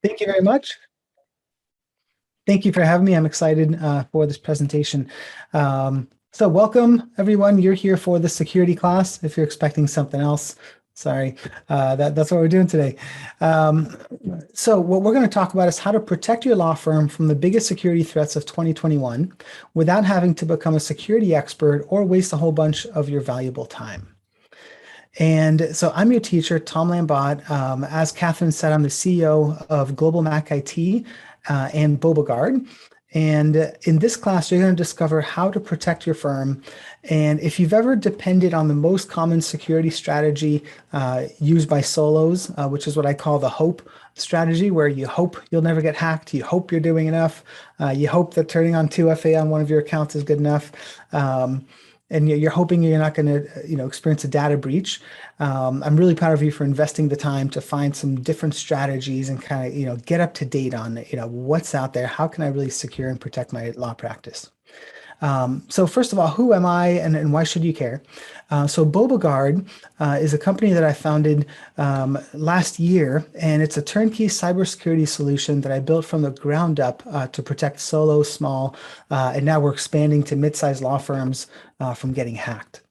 Thank you very much. Thank you for having me. I'm excited for this presentation. So welcome, everyone. You're here for the security class. If you're expecting something else, sorry, that's what we're doing today. So what we're going to talk about is how to protect your law firm from the biggest security threats of 2021 without having to become a security expert or waste a whole bunch of your valuable time. And so I'm your teacher, Tom Lambat. As Catherine said, I'm the CEO of Global Mac IT and Bobagard. And in this class, you're going to discover how to protect your firm. And if you've ever depended on the most common security strategy used by solos, which is what I call the hope strategy, where you hope you'll never get hacked, you hope you're doing enough, you hope that turning on 2FA on one of your accounts is good enough. And you're hoping you're not going to, experience a data breach. I'm really proud of you for investing the time to find some different strategies and kind of, get up to date on, what's out there. How can I really secure and protect my law practice? So first of all, who am I and why should you care? So Bobagard is a company that I founded last year, and it's a turnkey cybersecurity solution that I built from the ground up to protect solo, small, and now we're expanding to mid-sized law firms from getting hacked.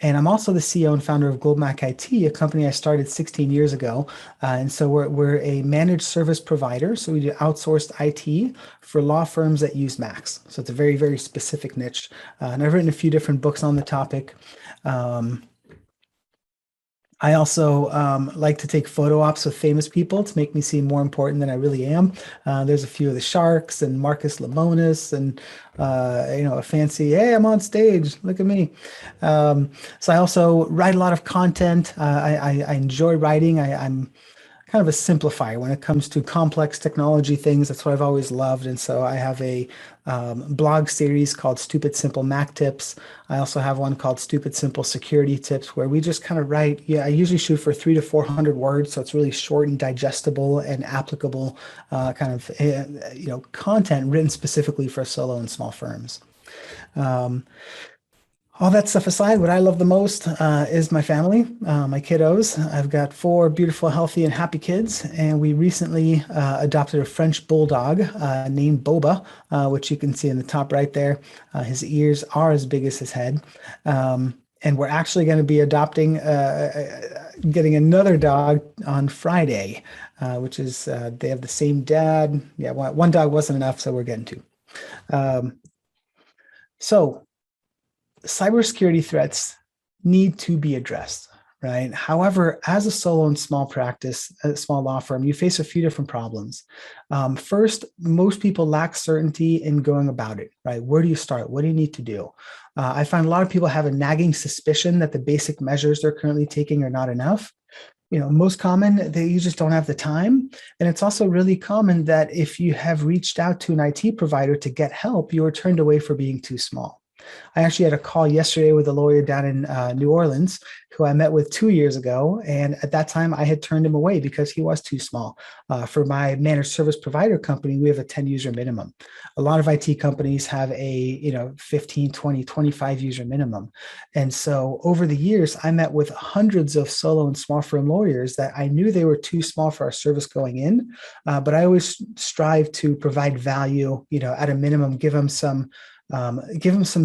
And I'm also the CEO and founder of Global Mac IT, a company I started 16 years ago. And so we're a managed service provider. So we do outsourced IT for law firms that use Macs. So it's a very, very specific niche. And I've written a few different books on the topic. I also like to take photo ops with famous people to make me seem more important than I really am. There's a few of the Sharks and Marcus Lemonis and, a fancy, hey, I'm on stage, look at me. So I also write a lot of content. I enjoy writing. I'm kind of a simplifier when it comes to complex technology things. That's what I've always loved. And so I have a blog series called Stupid Simple Mac Tips. I also have one called Stupid Simple Security Tips, where we just kind of write. Yeah, I usually shoot for 300 to 400 words, so it's really short and digestible and applicable content written specifically for solo and small firms. Um, all that stuff aside, what I love the most is my family, my kiddos. I've got four beautiful, healthy, and happy kids, and we recently adopted a French bulldog named Boba, which you can see in the top right there. His ears are as big as his head. And we're actually going to be adopting, getting another dog on Friday, which is they have the same dad. Yeah, one dog wasn't enough, so we're getting two. Um, so cybersecurity threats need to be addressed, right? However, as a solo and small practice, a small law firm, you face a few different problems. First, most people lack certainty in going about it, right? Where do you start? What do you need to do? I find a lot of people have a nagging suspicion that the basic measures they're currently taking are not enough. Most common, you just don't have the time. And it's also really common that if you have reached out to an IT provider to get help, you are turned away for being too small. I actually had a call yesterday with a lawyer down in New Orleans who I met with 2 years ago. And at that time, I had turned him away because he was too small. For my managed service provider company, we have a 10 user minimum. A lot of IT companies have a 15, 20, 25 user minimum. And so over the years, I met with hundreds of solo and small firm lawyers that I knew they were too small for our service going in. But I always strive to provide value, at a minimum, give them some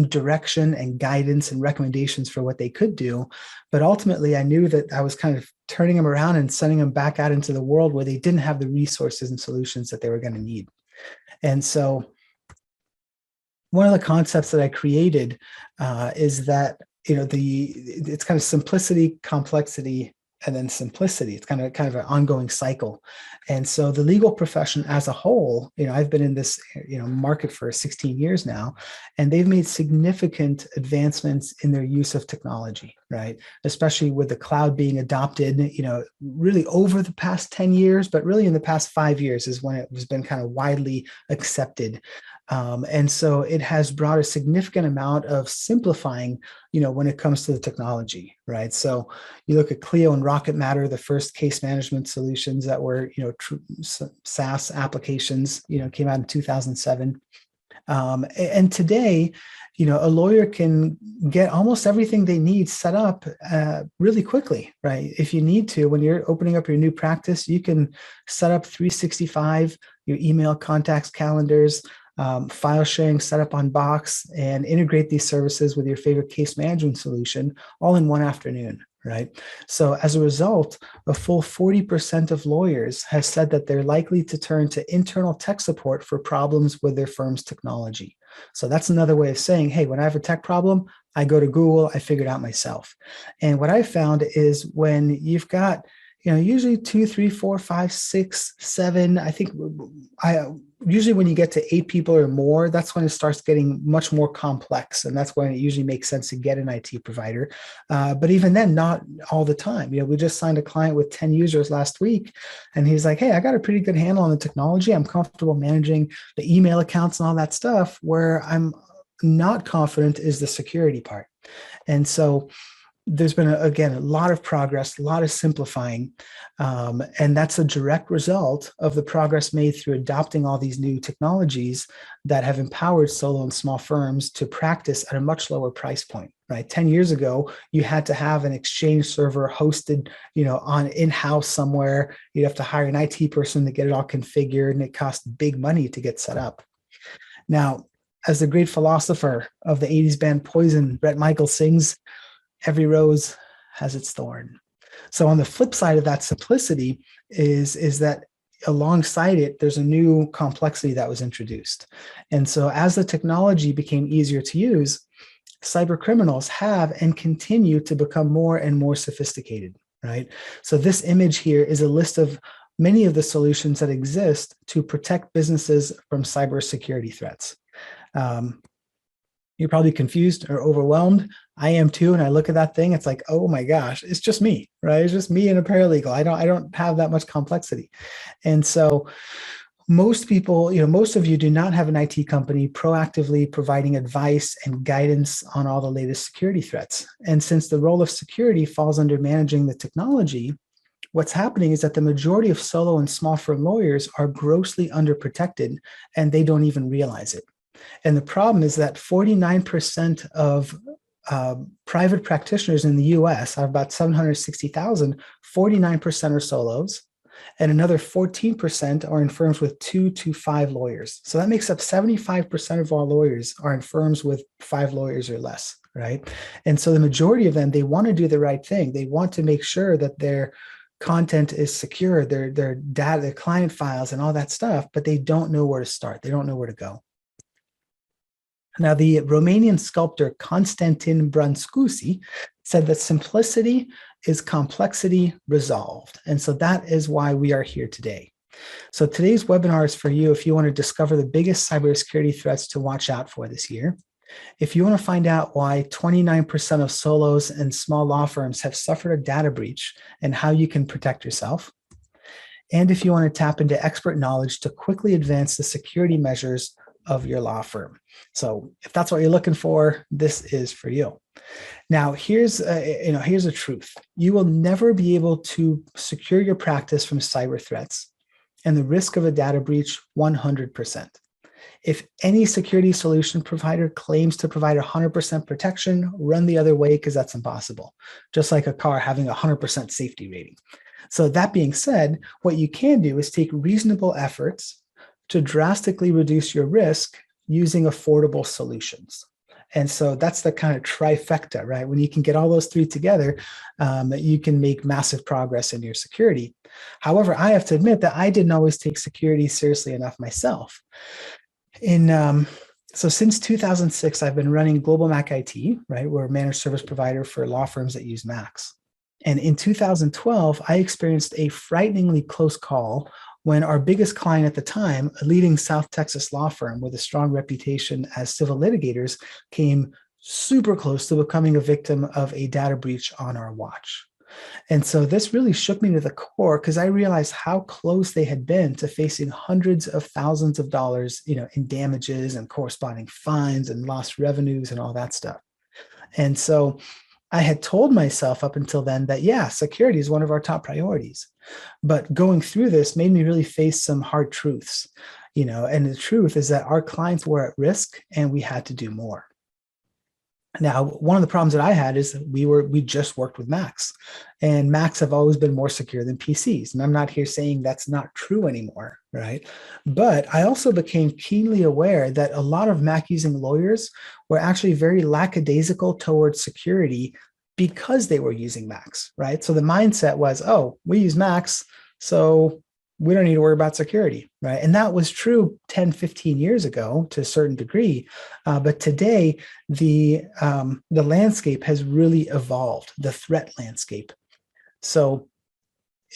direction and guidance and recommendations for what they could do. But ultimately, I knew that I was kind of turning them around and sending them back out into the world where they didn't have the resources and solutions that they were going to need. And so one of the concepts that I created is that, it's kind of simplicity, complexity, and then simplicity. It's kind of an ongoing cycle. And so the legal profession as a whole, I've been in this, market for 16 years now, and they've made significant advancements in their use of technology, right? Especially with the cloud being adopted, really over the past 10 years, but really in the past 5 years is when it has been kind of widely accepted. And so it has brought a significant amount of simplifying, when it comes to the technology, right? So you look at Clio and Rocket Matter, the first case management solutions that were, SaaS applications, came out in 2007. And today, a lawyer can get almost everything they need set up really quickly, right? If you need to, when you're opening up your new practice, you can set up 365, your email, contacts, calendars, file sharing set up on Box, and integrate these services with your favorite case management solution all in one afternoon, right? So as a result, a full 40% of lawyers have said that they're likely to turn to internal tech support for problems with their firm's technology. So that's another way of saying, hey, when I have a tech problem, I go to Google, I figure it out myself. And what I found is when you've got, usually 2, 3, 4, 5, 6, 7, I think usually when you get to 8 people or more, that's when it starts getting much more complex. And that's when it usually makes sense to get an IT provider. But even then, not all the time. We just signed a client with 10 users last week, and he's like, hey, I got a pretty good handle on the technology. I'm comfortable managing the email accounts and all that stuff. Where I'm not confident is the security part. And so there's been, again, a lot of progress, a lot of simplifying. And that's a direct result of the progress made through adopting all these new technologies that have empowered solo and small firms to practice at a much lower price point, right? 10 years ago, you had to have an Exchange server hosted, on in-house somewhere. You'd have to hire an IT person to get it all configured, and it cost big money to get set up. Now, as the great philosopher of the 80s band Poison, Bret Michaels, sings, every rose has its thorn. So on the flip side of that simplicity is that alongside it, there's a new complexity that was introduced. And so as the technology became easier to use, cyber criminals have and continue to become more and more sophisticated, right? So this image here is a list of many of the solutions that exist to protect businesses from cybersecurity threats. You're probably confused or overwhelmed. I am too. And I look at that thing, it's like, oh my gosh, it's just me, right? It's just me and a paralegal. I don't have that much complexity. And so most people, most of you do not have an IT company proactively providing advice and guidance on all the latest security threats. And since the role of security falls under managing the technology, what's happening is that the majority of solo and small firm lawyers are grossly underprotected, and they don't even realize it. And the problem is that 49% of private practitioners in the US, out of about 760,000, 49% are solos, and another 14% are in firms with 2 to 5 lawyers. So that makes up 75% of all lawyers are in firms with 5 lawyers or less, right? And so the majority of them, they want to do the right thing. They want to make sure that their content is secure, their data, their client files and all that stuff, but they don't know where to start. They don't know where to go. Now, the Romanian sculptor Constantin Brâncuși said that simplicity is complexity resolved. And so that is why we are here today. So today's webinar is for you if you want to discover the biggest cybersecurity threats to watch out for this year. If you want to find out why 29% of solos and small law firms have suffered a data breach and how you can protect yourself. And if you want to tap into expert knowledge to quickly advance the security measures of your law firm. So if that's what you're looking for, this is for you. Now, here's a truth. You will never be able to secure your practice from cyber threats and the risk of a data breach 100%. If any security solution provider claims to provide 100% protection, run the other way because that's impossible. Just like a car having 100% safety rating. So that being said, what you can do is take reasonable efforts to drastically reduce your risk using affordable solutions. And so that's the kind of trifecta, right? When you can get all those three together, you can make massive progress in your security. However, I have to admit that I didn't always take security seriously enough myself. So since 2006, I've been running Global Mac IT, right? We're a managed service provider for law firms that use Macs. And in 2012, I experienced a frighteningly close call when our biggest client at the time, a leading South Texas law firm with a strong reputation as civil litigators, came super close to becoming a victim of a data breach on our watch. And so this really shook me to the core because I realized how close they had been to facing hundreds of thousands of dollars, in damages and corresponding fines and lost revenues and all that stuff. And so I had told myself up until then that, yeah, security is one of our top priorities. But going through this made me really face some hard truths, and the truth is that our clients were at risk and we had to do more. Now, one of the problems that I had is that we just worked with Macs, and Macs have always been more secure than PCs. And I'm not here saying that's not true anymore, right? But I also became keenly aware that a lot of Mac using lawyers were actually very lackadaisical towards security because they were using Macs, right? So the mindset was, oh, we use Macs, so we don't need to worry about security, right? And that was true 10, 15 years ago to a certain degree. But today, the landscape has really evolved, the threat landscape. So,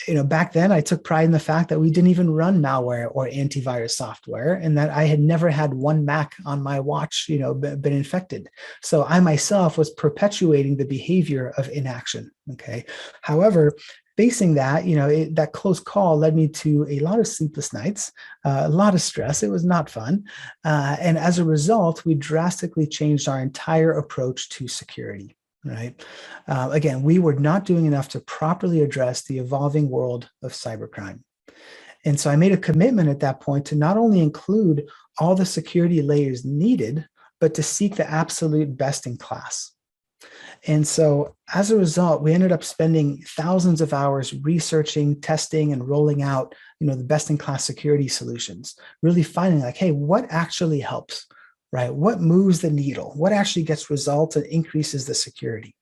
back then I took pride in the fact that we didn't even run malware or antivirus software, and that I had never had one Mac on my watch, been infected. So I myself was perpetuating the behavior of inaction. Okay. However, facing that, that close call led me to a lot of sleepless nights, a lot of stress. It was not fun. And as a result, we drastically changed our entire approach to security, right? Again, we were not doing enough to properly address the evolving world of cybercrime. And so I made a commitment at that point to not only include all the security layers needed, but to seek the absolute best in class. And so as a result, we ended up spending thousands of hours researching, testing, and rolling out, the best in class security solutions, really finding like, hey, what actually helps, right? What moves the needle? What actually gets results and increases the security?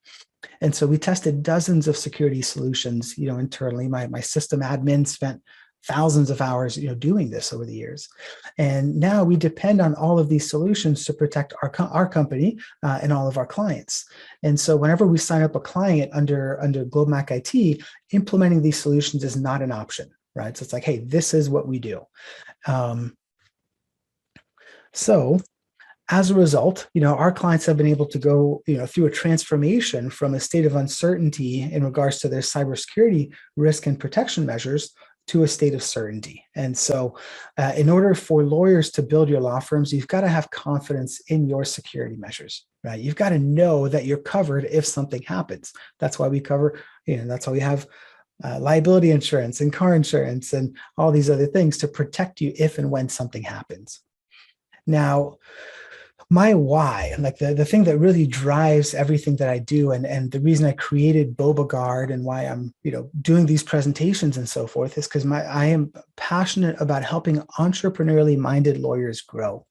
And so we tested dozens of security solutions, internally. My system admin spent thousands of hours, doing this over the years. And now we depend on all of these solutions to protect our company and all of our clients. And so whenever we sign up a client under GlobeMac IT, implementing these solutions is not an option, right? So it's like, hey, this is what we do. So as a result, our clients have been able to go, through a transformation from a state of uncertainty in regards to their cybersecurity risk and protection measures to a state of certainty. And so in order for lawyers to build your law firms, you've got to have confidence in your security measures, right? You've got to know that you're covered if something happens. That's why we cover, that's why we have liability insurance and car insurance and all these other things to protect you if and when something happens. Now, my why, like the thing that really drives everything that I do, and the reason I created Bobagard and why I'm doing these presentations and so forth, is because I am passionate about helping entrepreneurially minded lawyers grow.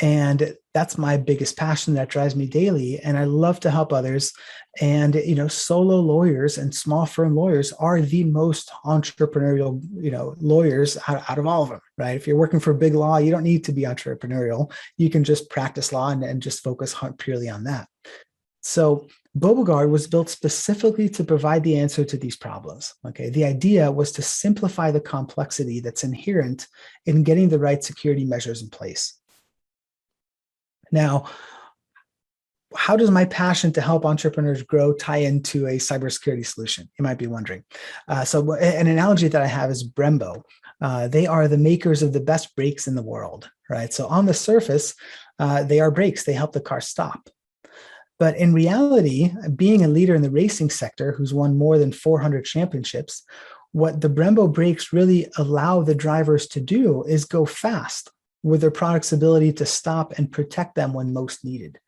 And that's my biggest passion that drives me daily. And I love to help others. And, solo lawyers and small firm lawyers are the most entrepreneurial, lawyers out of all of them, right? If you're working for big law, you don't need to be entrepreneurial. You can just practice law and just focus purely on that. So Bobagard was built specifically to provide the answer to these problems. Okay. The idea was to simplify the complexity that's inherent in getting the right security measures in place. Now, how does my passion to help entrepreneurs grow tie into a cybersecurity solution? You might be wondering. So an analogy that I have is Brembo. They are the makers of the best brakes in the world, right? So on the surface, they are brakes. They help the car stop. But in reality, being a leader in the racing sector who's won more than 400 championships, what the Brembo brakes really allow the drivers to do is go fast with their product's ability to stop and protect them when most needed,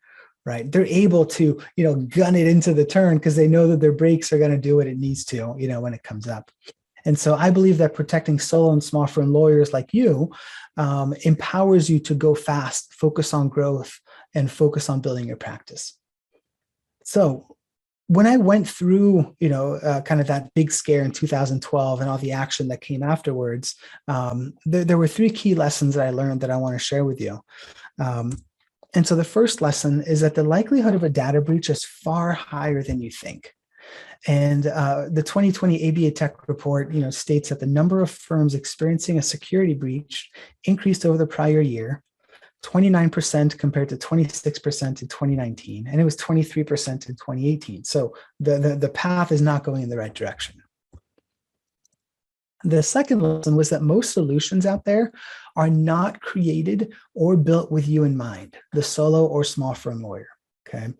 right? They're able to, gun it into the turn because they know that their brakes are going to do what it needs to, when it comes up. And so I believe that protecting solo and small firm lawyers like you empowers you to go fast, focus on growth, and focus on building your practice. So when I went through, kind of that big scare in 2012 and all the action that came afterwards, there were three key lessons that I learned that I want to share with you. And so the first lesson is that the likelihood of a data breach is far higher than you think. And the 2020 ABA Tech report, states that the number of firms experiencing a security breach increased over the prior year, 29% compared to 26% in 2019, and it was 23% in 2018. So the path is not going in the right direction. The second lesson was that most solutions out there are not created or built with you in mind, the solo or small firm lawyer. Okay.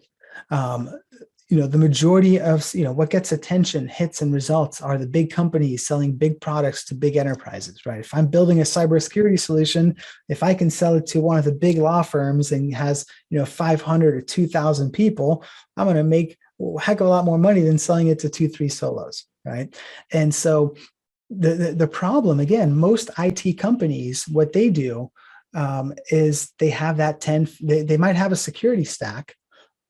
the majority of, what gets attention, hits, and results are the big companies selling big products to big enterprises, right? If I'm building a cybersecurity solution, if I can sell it to one of the big law firms and has, 500 or 2,000 people, I'm going to make a heck of a lot more money than selling it to 2, 3 solos, right? And so the problem, again, most IT companies, what they do is they have that 10, they might have a security stack,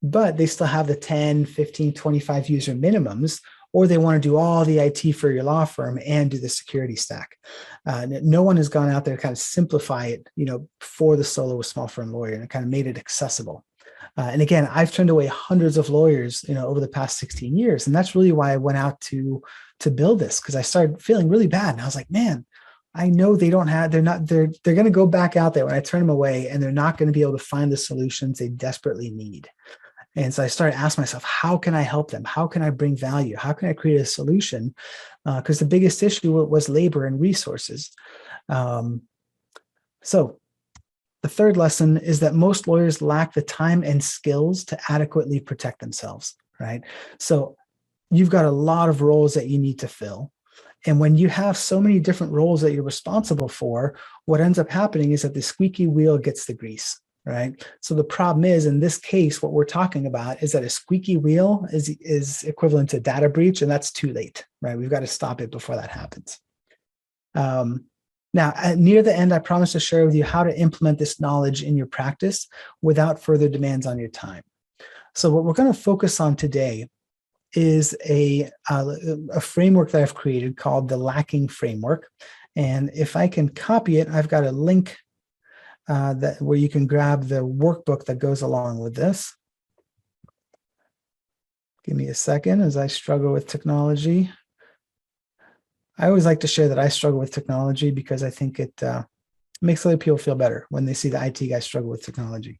but they still have the 10, 15, 25 user minimums, or they want to do all the IT for your law firm and do the security stack. No one has gone out there to kind of simplify it, for the solo small firm lawyer, and it kind of made it accessible. And again, I've turned away hundreds of lawyers, over the past 16 years. And that's really why I went out to build this, because I started feeling really bad. And I was like, man, I know they're going to go back out there when I turn them away, and they're not going to be able to find the solutions they desperately need. And so I started asking myself, how can I help them? How can I bring value? How can I create a solution? Because the biggest issue was labor and resources. So the third lesson is that most lawyers lack the time and skills to adequately protect themselves, right? So you've got a lot of roles that you need to fill. And when you have so many different roles that you're responsible for, what ends up happening is that the squeaky wheel gets the grease, right? So the problem is, in this case, what we're talking about is that a squeaky wheel is equivalent to data breach, and that's too late, right? We've got to stop it before that happens. Now, near the end, I promise to share with you how to implement this knowledge in your practice without further demands on your time. So what we're going to focus on today is a framework that I've created called the Lacking Framework. And if I can copy it, I've got a link where you can grab the workbook that goes along with this. Give me a second as I struggle with technology. I always like to share that I struggle with technology because I think it makes other people feel better when they see the IT guy struggle with technology.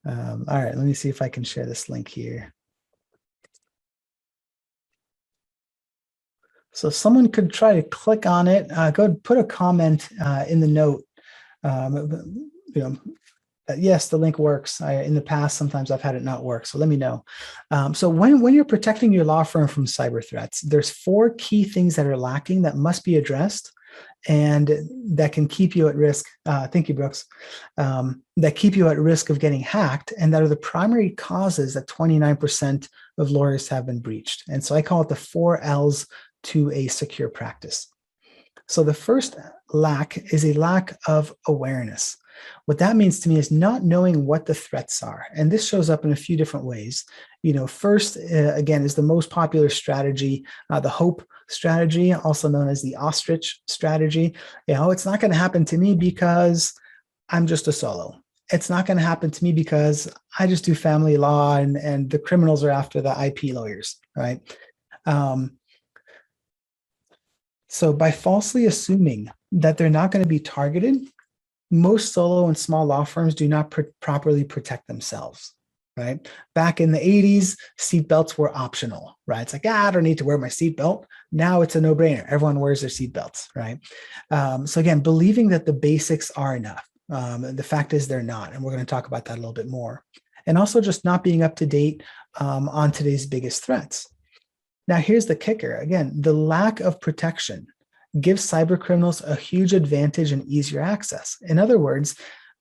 All right, let me see if I can share this link here. So someone could try to click on it. Go ahead and put a comment in the note. Yes, the link works. In the past, sometimes I've had it not work. So let me know. So when you're protecting your law firm from cyber threats, there's 4 key things that are lacking that must be addressed and that can keep you at risk. Thank you, Brooks. That keep you at risk of getting hacked, and that are the primary causes that 29% of lawyers have been breached. And so I call it the 4 L's to a secure practice. So the first lack is a lack of awareness. What that means to me is not knowing what the threats are. And this shows up in a few different ways. First, again, is the most popular strategy, the HOPE strategy, also known as the ostrich strategy. It's not going to happen to me because I'm just a solo. It's not going to happen to me because I just do family law and the criminals are after the IP lawyers, right? So by falsely assuming that they're not going to be targeted, most solo and small law firms do not properly protect themselves, right? Back in the 80s, seatbelts were optional, right? It's like, I don't need to wear my seatbelt. Now it's a no-brainer. Everyone wears their seatbelts, right? So again, believing that the basics are enough. The fact is they're not, and we're going to talk about that a little bit more. And also just not being up to date on today's biggest threats. Now, here's the kicker. Again, the lack of protection gives cyber criminals a huge advantage and easier access. In other words,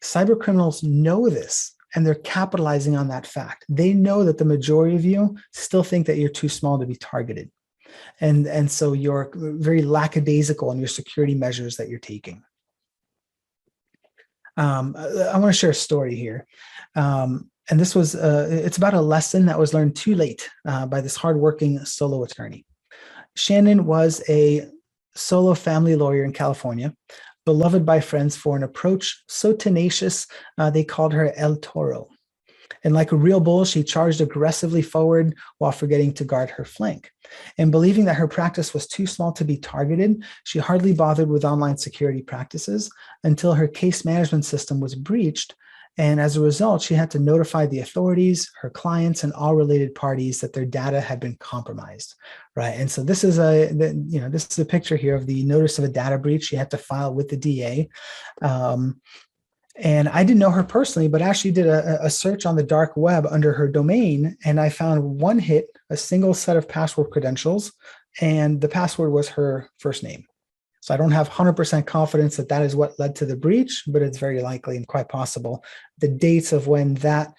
cyber criminals know this, and they're capitalizing on that fact. They know that the majority of you still think that you're too small to be targeted. And so you're very lackadaisical in your security measures that you're taking. I want to share a story here. And this was, it's about a lesson that was learned too late by this hardworking solo attorney. Shannon was a solo family lawyer in California, beloved by friends for an approach so tenacious, they called her El Toro. And like a real bull, she charged aggressively forward while forgetting to guard her flank. And believing that her practice was too small to be targeted, she hardly bothered with online security practices until her case management system was breached. And as a result, she had to notify the authorities, her clients, and all related parties that their data had been compromised, right? And so this is a picture here of the notice of a data breach she had to file with the DA. And I didn't know her personally, but actually did a search on the dark web under her domain. And I found one hit, a single set of password credentials, and the password was her first name. So I don't have 100% confidence that that is what led to the breach, but it's very likely and quite possible. The dates of when that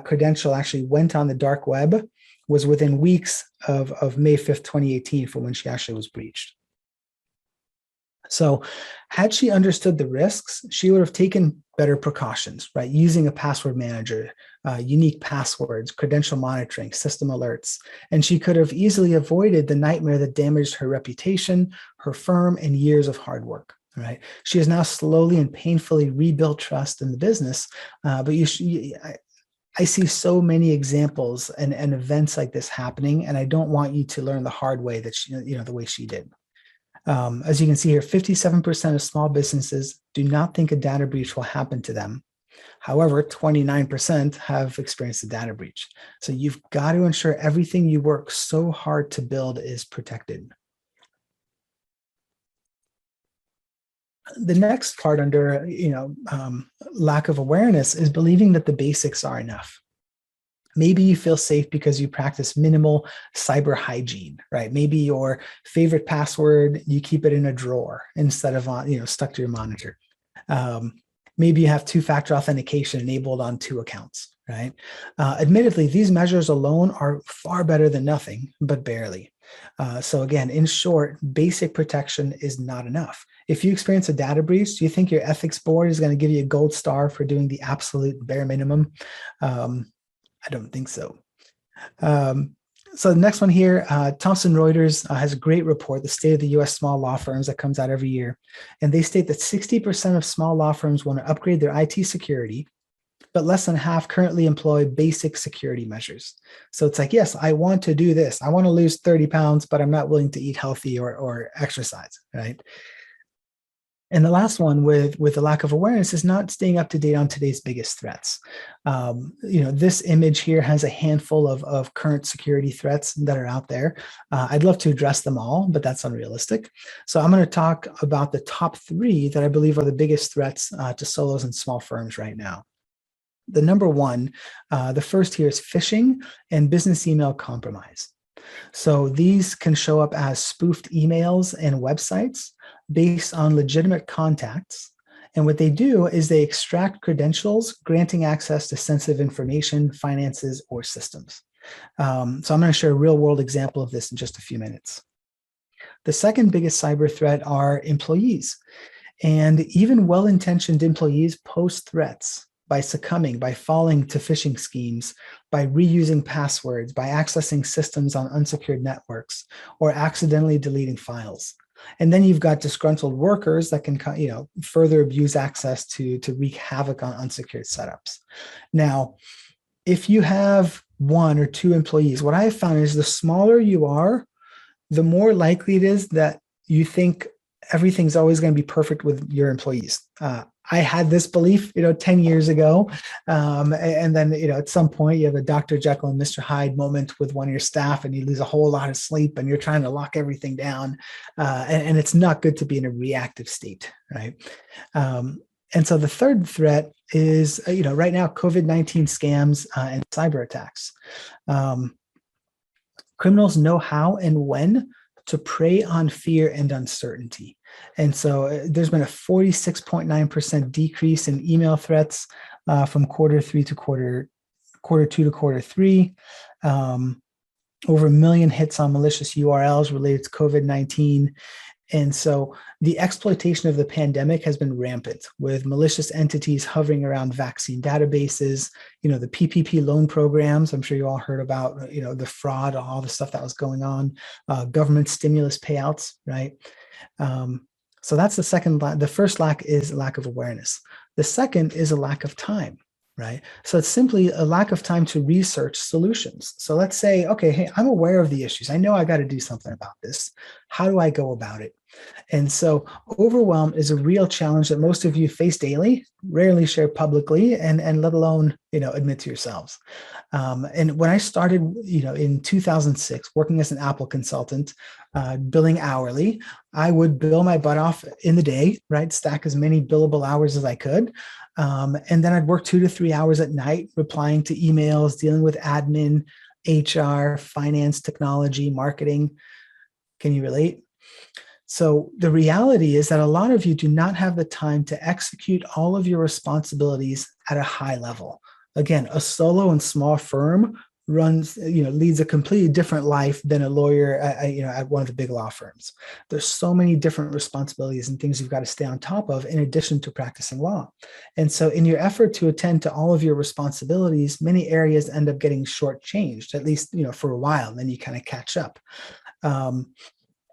credential actually went on the dark web was within weeks of May 5th, 2018 for when she actually was breached. So had she understood the risks, she would have taken better precautions, right? Using a password manager, unique passwords, credential monitoring, system alerts. And she could have easily avoided the nightmare that damaged her reputation, her firm, and years of hard work, right? She has now slowly and painfully rebuilt trust in the business. But I see so many examples and events like this happening, and I don't want you to learn the hard way that the way she did. As you can see here, 57% of small businesses do not think a data breach will happen to them. However, 29% have experienced a data breach. So you've got to ensure everything you work so hard to build is protected. The next part under lack of awareness is believing that the basics are enough. Maybe you feel safe because you practice minimal cyber hygiene, right? Maybe your favorite password, you keep it in a drawer instead of on, stuck to your monitor. Maybe you have two-factor authentication enabled on 2 accounts, right? Admittedly, these measures alone are far better than nothing, but barely. So again, in short, basic protection is not enough. If you experience a data breach, do you think your ethics board is going to give you a gold star for doing the absolute bare minimum? I don't think so. So the next one here, Thomson Reuters has a great report, the State of the U.S. Small Law Firms, that comes out every year. And they state that 60% of small law firms want to upgrade their IT security, but less than half currently employ basic security measures. So it's like, yes, I want to do this. I want to lose 30 pounds, but I'm not willing to eat healthy or exercise, right? And the last one with the lack of awareness is not staying up to date on today's biggest threats. This image here has a handful of current security threats that are out there. I'd love to address them all, but that's unrealistic. So I'm going to talk about the top 3 that I believe are the biggest threats to solos and small firms right now. The number one, the first here is phishing and business email compromise. So these can show up as spoofed emails and websites based on legitimate contacts. And what they do is they extract credentials, granting access to sensitive information, finances, or systems. So I'm going to share a real world example of this in just a few minutes. The second biggest cyber threat are employees. And even well-intentioned employees post threats by succumbing, by falling to phishing schemes, by reusing passwords, by accessing systems on unsecured networks, or accidentally deleting files. And then you've got disgruntled workers that can, further abuse access to wreak havoc on unsecured setups. Now, if you have 1 or 2 employees, what I have found is the smaller you are, the more likely it is that you think everything's always going to be perfect with your employees. I had this belief, 10 years ago. And then, at some point you have a Dr. Jekyll and Mr. Hyde moment with one of your staff and you lose a whole lot of sleep and you're trying to lock everything down. And it's not good to be in a reactive state, right? And so the third threat is, right now, COVID-19 scams and cyber attacks. Criminals know how and when to prey on fear and uncertainty. And so there's been a 46.9% decrease in email threats from Q3 to Q2 to Q3. Over 1 million hits on malicious URLs related to COVID-19. And so the exploitation of the pandemic has been rampant, with malicious entities hovering around vaccine databases, the PPP loan programs. I'm sure you all heard about, the fraud, all the stuff that was going on, government stimulus payouts, right? So that's the second. The first lack is a lack of awareness. The second is a lack of time, right? So it's simply a lack of time to research solutions. So let's say, okay, hey, I'm aware of the issues. I know I got to do something about this. How do I go about it? And so overwhelm is a real challenge that most of you face daily, rarely share publicly, and let alone, admit to yourselves. And when I started, in 2006, working as an Apple consultant, billing hourly, I would bill my butt off in the day, right? Stack as many billable hours as I could. And then I'd work 2 to 3 hours at night, replying to emails, dealing with admin, HR, finance, technology, marketing. Can you relate? So the reality is that a lot of you do not have the time to execute all of your responsibilities at a high level. Again, a solo and small firm leads a completely different life than a lawyer at one of the big law firms. There's so many different responsibilities and things you've got to stay on top of in addition to practicing law. And so in your effort to attend to all of your responsibilities, many areas end up getting shortchanged, at least, for a while, and then you kind of catch up.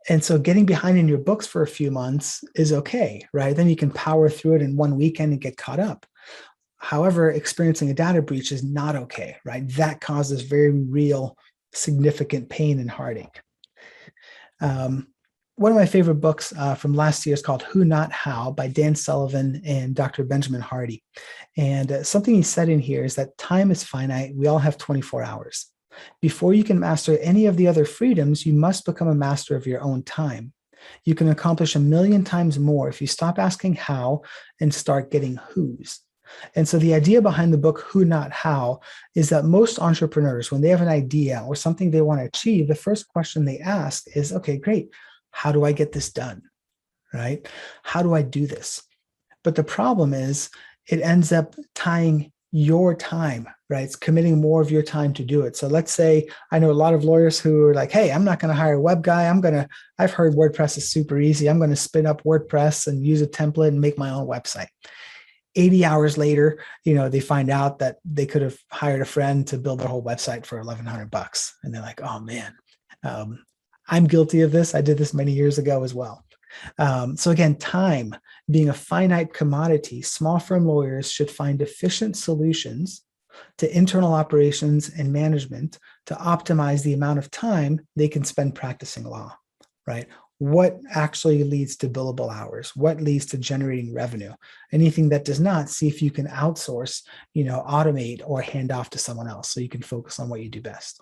And so getting behind in your books for a few months is okay, right? Then you can power through it in one weekend and get caught up. However, experiencing a data breach is not okay, right? That causes very real, significant pain and heartache. One of my favorite books from last year is called Who Not How by Dan Sullivan and Dr. Benjamin Hardy. And something he said in here is that time is finite. We all have 24 hours. Before you can master any of the other freedoms, you must become a master of your own time. You can accomplish 1,000,000 times more if you stop asking how and start getting who's. And so the idea behind the book, Who Not How, is that most entrepreneurs, when they have an idea or something they want to achieve, the first question they ask is, okay, great. How do I get this done? Right? How do I do this? But the problem is it ends up tying your time, right? It's committing more of your time to do it. So let's say I know a lot of lawyers who are like, hey, I'm not going to hire a web guy. I've heard WordPress is super easy. I'm going to spin up WordPress and use a template and make my own website. 80 hours later, they find out that they could have hired a friend to build their whole website for $1,100. And they're like, oh man, I'm guilty of this. I did this many years ago as well. So again, time being a finite commodity, small firm lawyers should find efficient solutions to internal operations and management to optimize the amount of time they can spend practicing law, right? What actually leads to billable hours? What leads to generating revenue? Anything that does not, see if you can outsource, automate or hand off to someone else so you can focus on what you do best.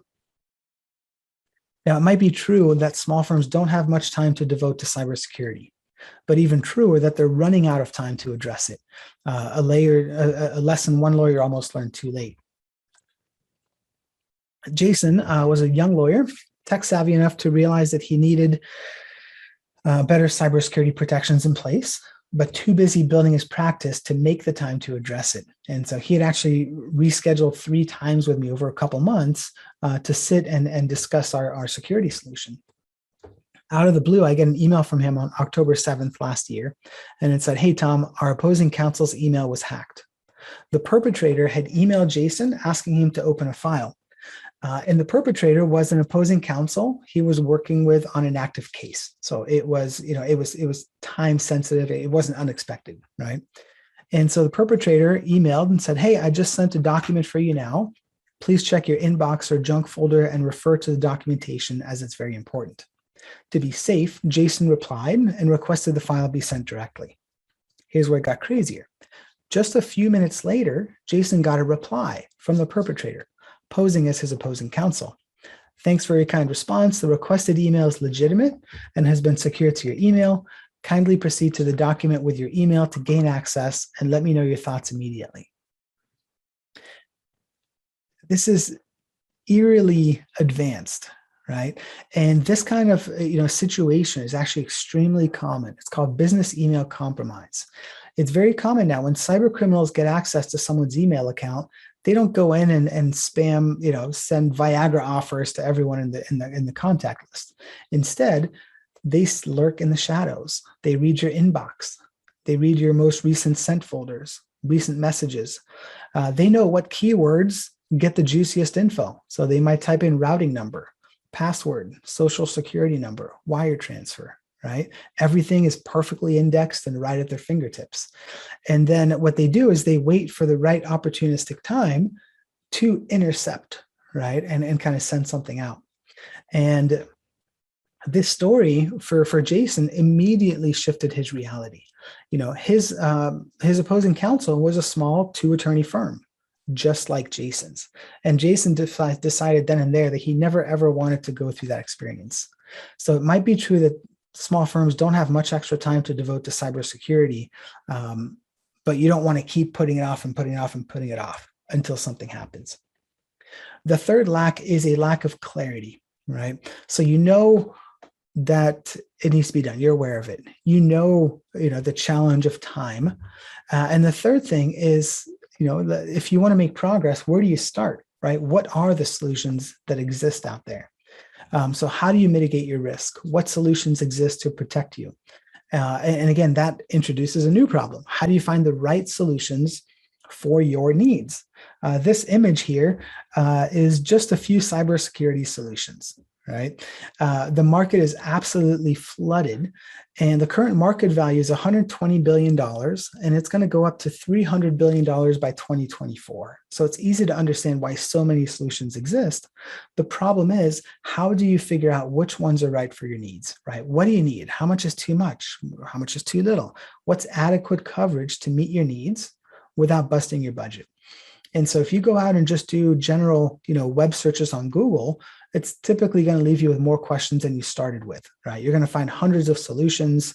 Now, it might be true that small firms don't have much time to devote to cybersecurity, but even truer that they're running out of time to address it. A lesson one lawyer almost learned too late. Jason was a young lawyer, tech savvy enough to realize that he needed better cybersecurity protections in place, but too busy building his practice to make the time to address it. And so he had actually rescheduled 3 times with me over a couple months to sit and discuss our security solution. Out of the blue, I get an email from him on October 7th last year, and it said, hey, Tom, our opposing counsel's email was hacked. The perpetrator had emailed Jason asking him to open a file. And the perpetrator was an opposing counsel he was working with on an active case. So it was time sensitive. It wasn't unexpected, right? And so the perpetrator emailed and said, hey, I just sent a document for you now. Please check your inbox or junk folder and refer to the documentation as it's very important. To be safe, Jason replied and requested the file be sent directly. Here's where it got crazier. Just a few minutes later, Jason got a reply from the perpetrator, posing as his opposing counsel. Thanks for your kind response. The requested email is legitimate and has been secured to your email. Kindly proceed to the document with your email to gain access and let me know your thoughts immediately. This is eerily advanced, right? And this kind of situation is actually extremely common. It's called business email compromise. It's very common now when cyber criminals get access to someone's email account. They don't go in and spam, send Viagra offers to everyone in the contact list. Instead, they lurk in the shadows. They read your inbox. They read your most recent sent folders, recent messages. They know what keywords get the juiciest info. So they might type in routing number, password, social security number, wire transfer, right? Everything is perfectly indexed and right at their fingertips. And then what they do is they wait for the right opportunistic time to intercept, right? And kind of send something out. And This story for Jason immediately shifted his reality. His opposing counsel was a small 2-attorney firm, just like Jason's. And Jason decided then and there that he never ever wanted to go through that experience. So it might be true that small firms don't have much extra time to devote to cybersecurity, but you don't want to keep putting it off and putting it off and putting it off until something happens. The third lack is a lack of clarity, right? So that it needs to be done. You're aware of it. The challenge of time. And the third thing is, if you want to make progress, where do you start, right? What are the solutions that exist out there? So how do you mitigate your risk? What solutions exist to protect you? And again, that introduces a new problem. How do you find the right solutions for your needs? This image here is just a few cybersecurity solutions, right? The market is absolutely flooded, and the current market value is $120 billion, and it's going to go up to $300 billion by 2024. So it's easy to understand why so many solutions exist. The problem is, how do you figure out which ones are right for your needs, right? What do you need? How much is too much? How much is too little? What's adequate coverage to meet your needs without busting your budget? And so if you go out and just do general, web searches on Google, it's typically going to leave you with more questions than you started with, right? You're going to find hundreds of solutions.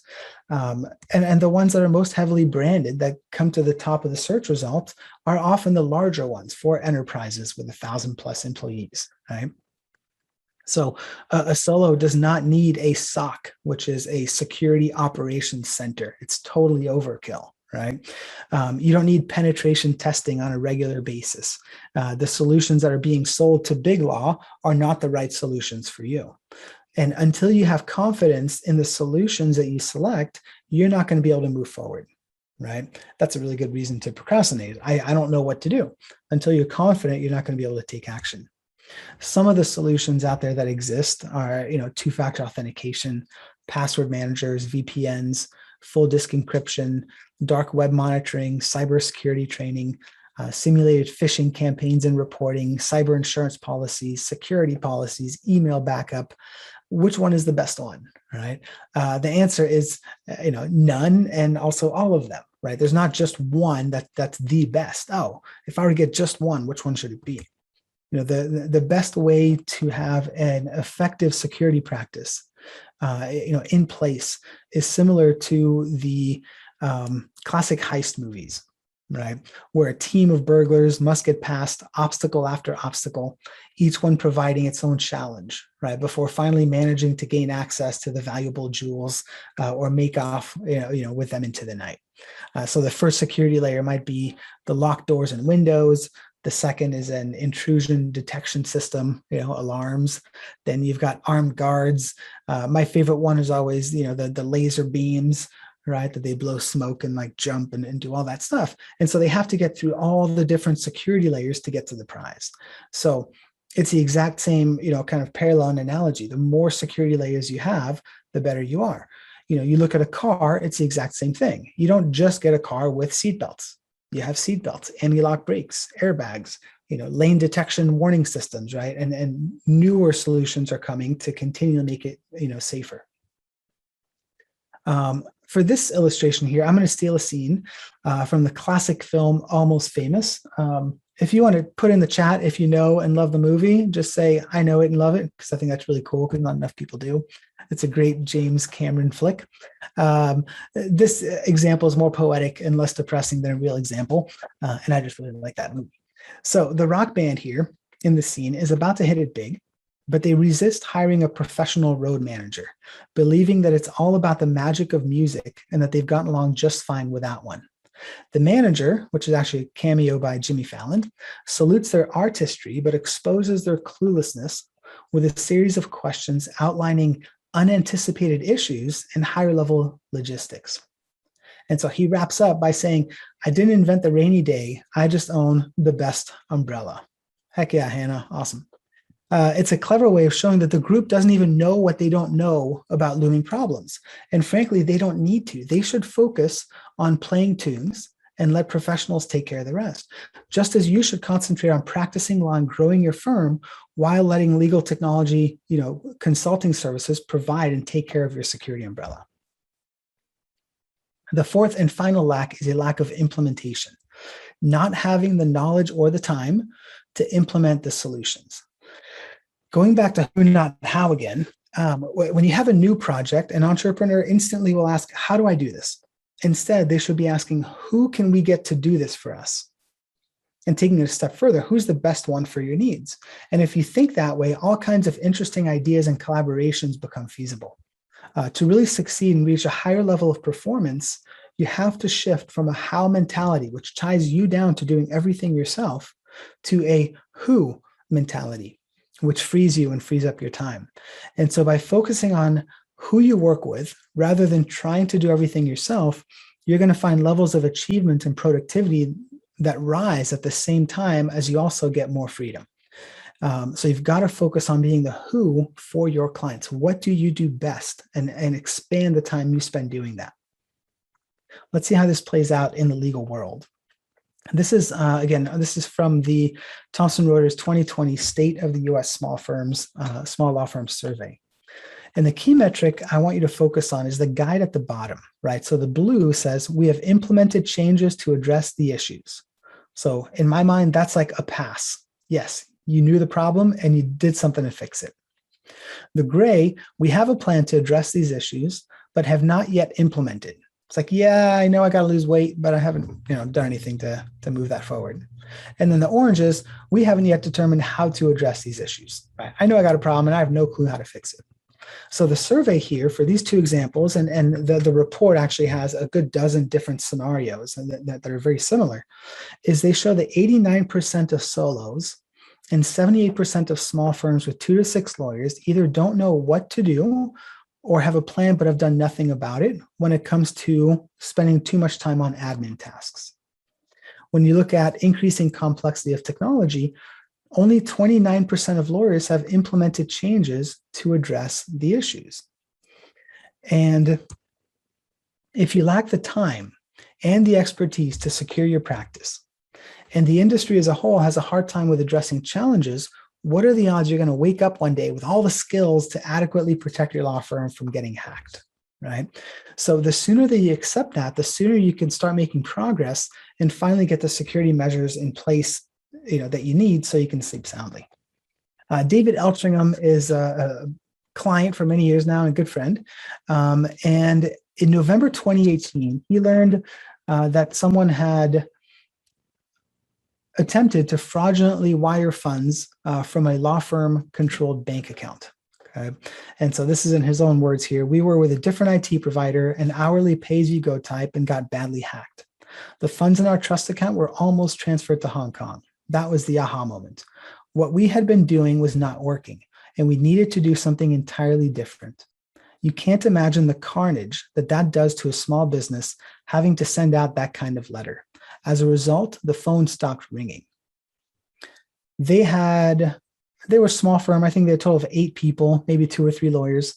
And the ones that are most heavily branded that come to the top of the search results are often the larger ones for enterprises with 1,000+ employees, right? So a solo does not need a SOC, which is a security operations center. It's totally overkill. Right? You don't need penetration testing on a regular basis. The solutions that are being sold to big law are not the right solutions for you. And until you have confidence in the solutions that you select, you're not going to be able to move forward, right? That's a really good reason to procrastinate. I don't know what to do. Until you're confident, you're not going to be able to take action. Some of the solutions out there that exist are, two-factor authentication, password managers, VPNs, full disk encryption, dark web monitoring, cybersecurity training, simulated phishing campaigns and reporting, cyber insurance policies, security policies, email backup. Which one is the best one, right? The answer is, none, and also all of them, right? There's not just one that's the best. Oh, if I were to get just one, which one should it be? The best way to have an effective security practice, in place is similar to the classic heist movies, right? Where a team of burglars must get past obstacle after obstacle, each one providing its own challenge, right? Before finally managing to gain access to the valuable jewels or make off, with them into the night. So the first security layer might be the locked doors and windows. The second is an intrusion detection system, alarms. Then you've got armed guards. My favorite one is always, the laser beams, right? That they blow smoke and like jump and do all that stuff. And so they have to get through all the different security layers to get to the prize. So it's the exact same, kind of parallel analogy. The more security layers you have, the better you are. You look at a car, it's the exact same thing. You don't just get a car with seatbelts. You have seatbelts, anti-lock brakes, airbags, lane detection warning systems, right? And newer solutions are coming to continue to make it, safer. For this illustration here, I'm going to steal a scene from the classic film Almost Famous. If you want to put in the chat, if you know and love the movie, just say, I know it and love it, because I think that's really cool, because not enough people do. It's a great James Cameron flick. This example is more poetic and less depressing than a real example, and I just really like that movie. So the rock band here in the scene is about to hit it big, but they resist hiring a professional road manager, believing that it's all about the magic of music and that they've gotten along just fine without one. The manager, which is actually a cameo by Jimmy Fallon, salutes their artistry, but exposes their cluelessness with a series of questions outlining unanticipated issues and higher level logistics. And so he wraps up by saying, I didn't invent the rainy day. I just own the best umbrella. Heck yeah, Hannah. Awesome. It's a clever way of showing that the group doesn't even know what they don't know about looming problems. And frankly, they don't need to. They should focus on playing tunes and let professionals take care of the rest. Just as you should concentrate on practicing law and growing your firm while letting legal technology, consulting services provide and take care of your security umbrella. The fourth and final lack is a lack of implementation, not having the knowledge or the time to implement the solutions. Going back to who, not how again, when you have a new project, an entrepreneur instantly will ask, how do I do this? Instead, they should be asking, who can we get to do this for us? And taking it a step further, who's the best one for your needs? And if you think that way, all kinds of interesting ideas and collaborations become feasible. To really succeed and reach a higher level of performance, you have to shift from a how mentality, which ties you down to doing everything yourself, to a who mentality, which frees you and frees up your time. And so by focusing on who you work with, rather than trying to do everything yourself, you're going to find levels of achievement and productivity that rise at the same time as you also get more freedom. So you've got to focus on being the who for your clients. What do you do best? And expand the time you spend doing that. Let's see how this plays out in the legal world. This is, this is from the Thomson Reuters 2020 State of the U.S. Small Law Firms Survey. And the key metric I want you to focus on is the guide at the bottom, right? So the blue says, we have implemented changes to address the issues. So in my mind, that's like a pass. Yes, you knew the problem and you did something to fix it. The gray, we have a plan to address these issues, but have not yet implemented. It's like, yeah, I know I got to lose weight, but I haven't, done anything to move that forward. And then the orange is, we haven't yet determined how to address these issues. Right? I know I got a problem and I have no clue how to fix it. So the survey here for these two examples, and the report actually has a good dozen different scenarios that are very similar, is they show that 89% of solos and 78% of small firms with 2 to 6 lawyers either don't know what to do or have a plan but have done nothing about it when it comes to spending too much time on admin tasks. When you look at increasing complexity of technology, only 29% of lawyers have implemented changes to address the issues. And if you lack the time and the expertise to secure your practice, and the industry as a whole has a hard time with addressing challenges, what are the odds you're going to wake up one day with all the skills to adequately protect your law firm from getting hacked, right? So the sooner that you accept that, the sooner you can start making progress and finally get the security measures in place that you need so you can sleep soundly. David Eltringham is a client for many years now and a good friend. And in November 2018, he learned that someone had attempted to fraudulently wire funds from a law firm controlled bank account. Okay. And so this is in his own words here. We were with a different IT provider, an hourly pay-as-you-go type, and got badly hacked. The funds in our trust account were almost transferred to Hong Kong. That was the aha moment. What we had been doing was not working, and we needed to do something entirely different. You can't imagine the carnage that does to a small business having to send out that kind of letter. As a result, the phone stopped ringing. They were a small firm. I think they had a total of 8 people, maybe 2 or 3 lawyers.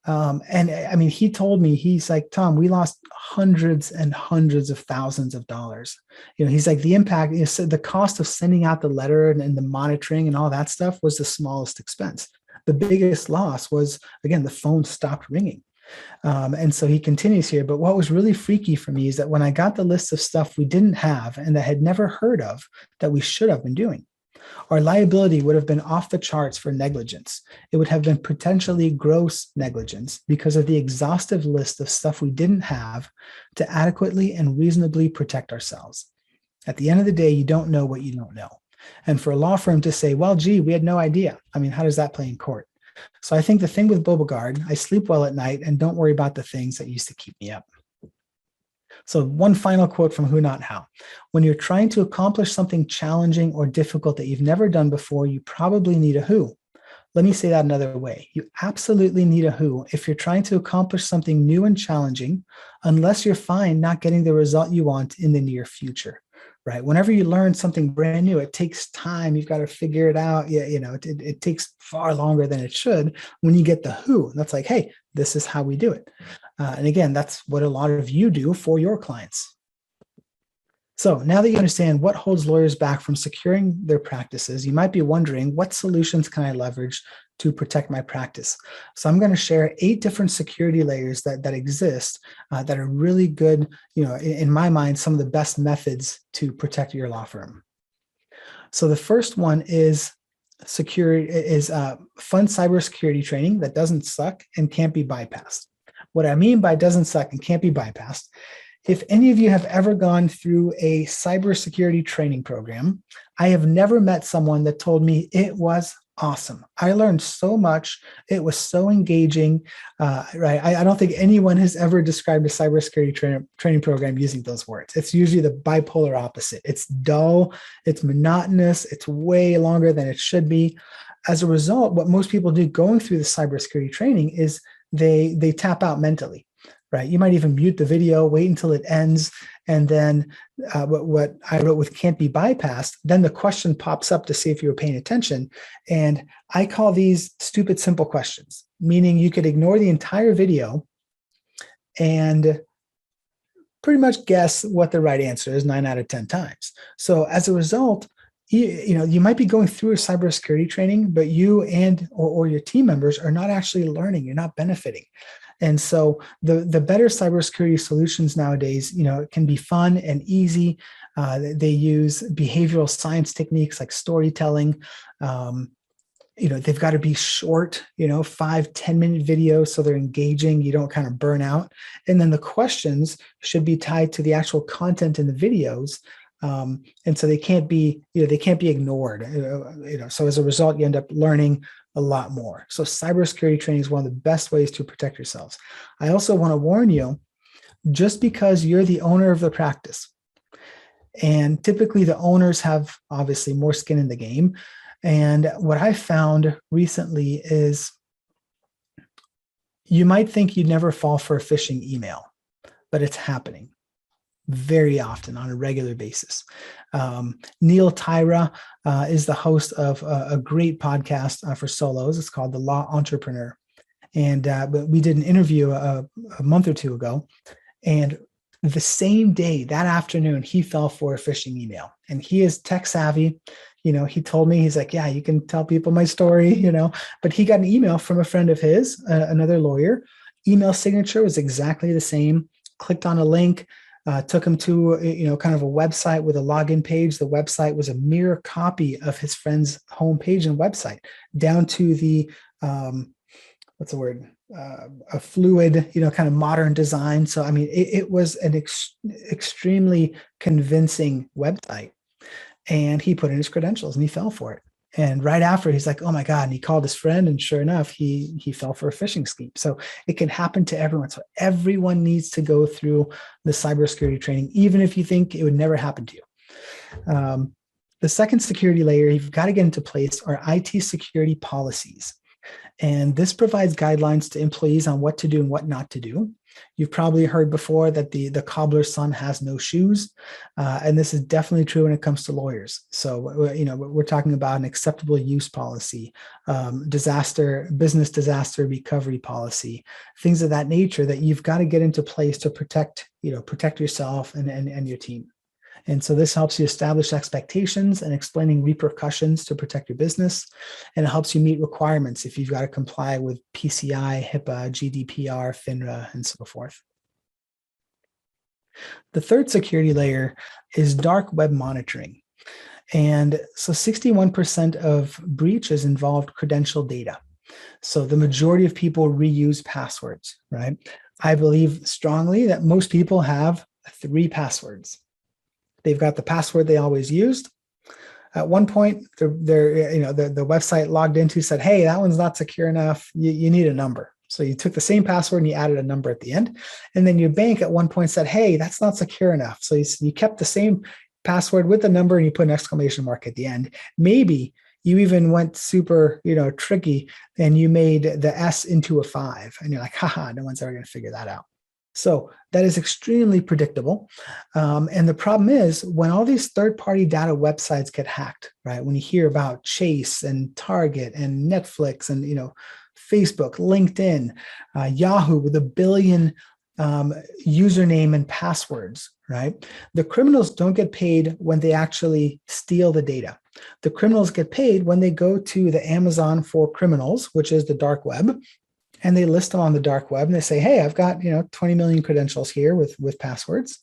And I mean, he told me, he's like, Tom, we lost hundreds and hundreds of thousands of dollars. He's like, the impact, the cost of sending out the letter and the monitoring and all that stuff was the smallest expense. The biggest loss was, again, the phone stopped ringing. And so he continues here. But what was really freaky for me is that when I got the list of stuff we didn't have and that had never heard of that we should have been doing, our liability would have been off the charts for negligence. It would have been potentially gross negligence because of the exhaustive list of stuff we didn't have to adequately and reasonably protect ourselves. At the end of the day, you don't know what you don't know. And for a law firm to say, well, gee, we had no idea. I mean, how does that play in court? So I think the thing with Beauregard, I sleep well at night and don't worry about the things that used to keep me up. So one final quote from Who Not How. When you're trying to accomplish something challenging or difficult that you've never done before, you probably need a who. Let me say that another way. You absolutely need a who if you're trying to accomplish something new and challenging, unless you're fine not getting the result you want in the near future, right? Whenever you learn something brand new, it takes time. You've got to figure it out. It takes far longer than it should. When you get the who, that's like, hey, this is how we do it. And again, that's what a lot of you do for your clients. So now that you understand what holds lawyers back from securing their practices, you might be wondering, what solutions can I leverage to protect my practice? So I'm going to share 8 different security layers that exist that are really good, in my mind, some of the best methods to protect your law firm. So the first one is fun cybersecurity training that doesn't suck and can't be bypassed. What I mean by doesn't suck and can't be bypassed, if any of you have ever gone through a cybersecurity training program, I have never met someone that told me it was awesome. I learned so much. It was so engaging, right? I don't think anyone has ever described a cybersecurity training program using those words. It's usually the bipolar opposite. It's dull, it's monotonous, it's way longer than it should be. As a result, what most people do going through the cybersecurity training is they tap out mentally. Right. You might even mute the video, wait until it ends. And then what I wrote with can't be bypassed, then the question pops up to see if you were paying attention. And I call these stupid, simple questions, meaning you could ignore the entire video and pretty much guess what the right answer is 9 out of 10 times. So as a result, you might be going through a cybersecurity training, but you or your team members are not actually learning. You're not benefiting. And so the better cybersecurity solutions nowadays, can be fun and easy. They use behavioral science techniques like storytelling. They've got to be short, 5-10 minute videos so they're engaging. You don't kind of burn out. And then the questions should be tied to the actual content in the videos. And so they can't be ignored. So as a result, you end up learning a lot more. So cybersecurity training is one of the best ways to protect yourselves. I also want to warn you, just because you're the owner of the practice, and typically the owners have obviously more skin in the game. And what I found recently is you might think you'd never fall for a phishing email, but it's happening very often on a regular basis. Neil Tyra is the host of a great podcast for solos. It's called The Law Entrepreneur. And we did an interview a month or two ago. And the same day, that afternoon, he fell for a phishing email. And he is tech savvy. He told me, he's like, yeah, you can tell people my story, but he got an email from a friend of his, another lawyer. Email signature was exactly the same. Clicked on a link. Took him to kind of a website with a login page. The website was a mirror copy of his friend's homepage and website, down to the a fluid, kind of modern design. So I mean, it was an extremely convincing website, and he put in his credentials and he fell for it. And right after, he's like, oh my God. And he called his friend, and sure enough, he fell for a phishing scheme. So it can happen to everyone. So everyone needs to go through the cybersecurity training, even if you think it would never happen to you. The second security layer you've got to get into place are IT security policies. And this provides guidelines to employees on what to do and what not to do. You've probably heard before that the cobbler's son has no shoes. And this is definitely true when it comes to lawyers. So, we're talking about an acceptable use policy, business disaster recovery policy, things of that nature that you've got to get into place to protect yourself and your team. And so this helps you establish expectations and explaining repercussions to protect your business. And it helps you meet requirements if you've got to comply with PCI, HIPAA, GDPR, FINRA, and so forth. The third security layer is dark web monitoring. And so 61% of breaches involved credential data. So the majority of people reuse passwords, right? I believe strongly that most people have 3 passwords. They've got the password they always used. At one point, the website logged into said, hey, that one's not secure enough. You need a number. So you took the same password and you added a number at the end. And then your bank at one point said, hey, that's not secure enough. So you kept the same password with the number and you put an exclamation mark at the end. Maybe you even went super, tricky, and you made the S into a 5. And you're like, haha, no one's ever going to figure that out. So that is extremely predictable. And the problem is when all these third-party data websites get hacked, right? When you hear about Chase and Target and Netflix and, Facebook, LinkedIn, Yahoo with 1 billion username and passwords, right? The criminals don't get paid when they actually steal the data. The criminals get paid when they go to the Amazon for criminals, which is the dark web, and they list them on the dark web and they say, hey, I've got 20 million credentials here with passwords.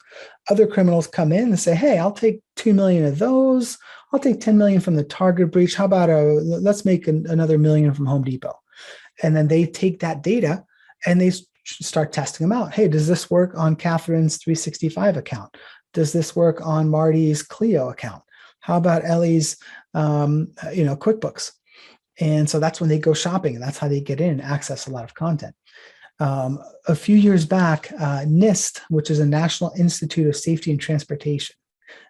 Other criminals come in and say, hey, I'll take 2 million of those. I'll take 10 million from the Target breach. How about let's make another million from Home Depot. And then they take that data and they start testing them out. Hey, does this work on Catherine's 365 account? Does this work on Marty's Clio account? How about Ellie's QuickBooks? And so that's when they go shopping, and that's how they get in and access a lot of content. A few years back, NIST, which is a National Institute of Safety and Transportation,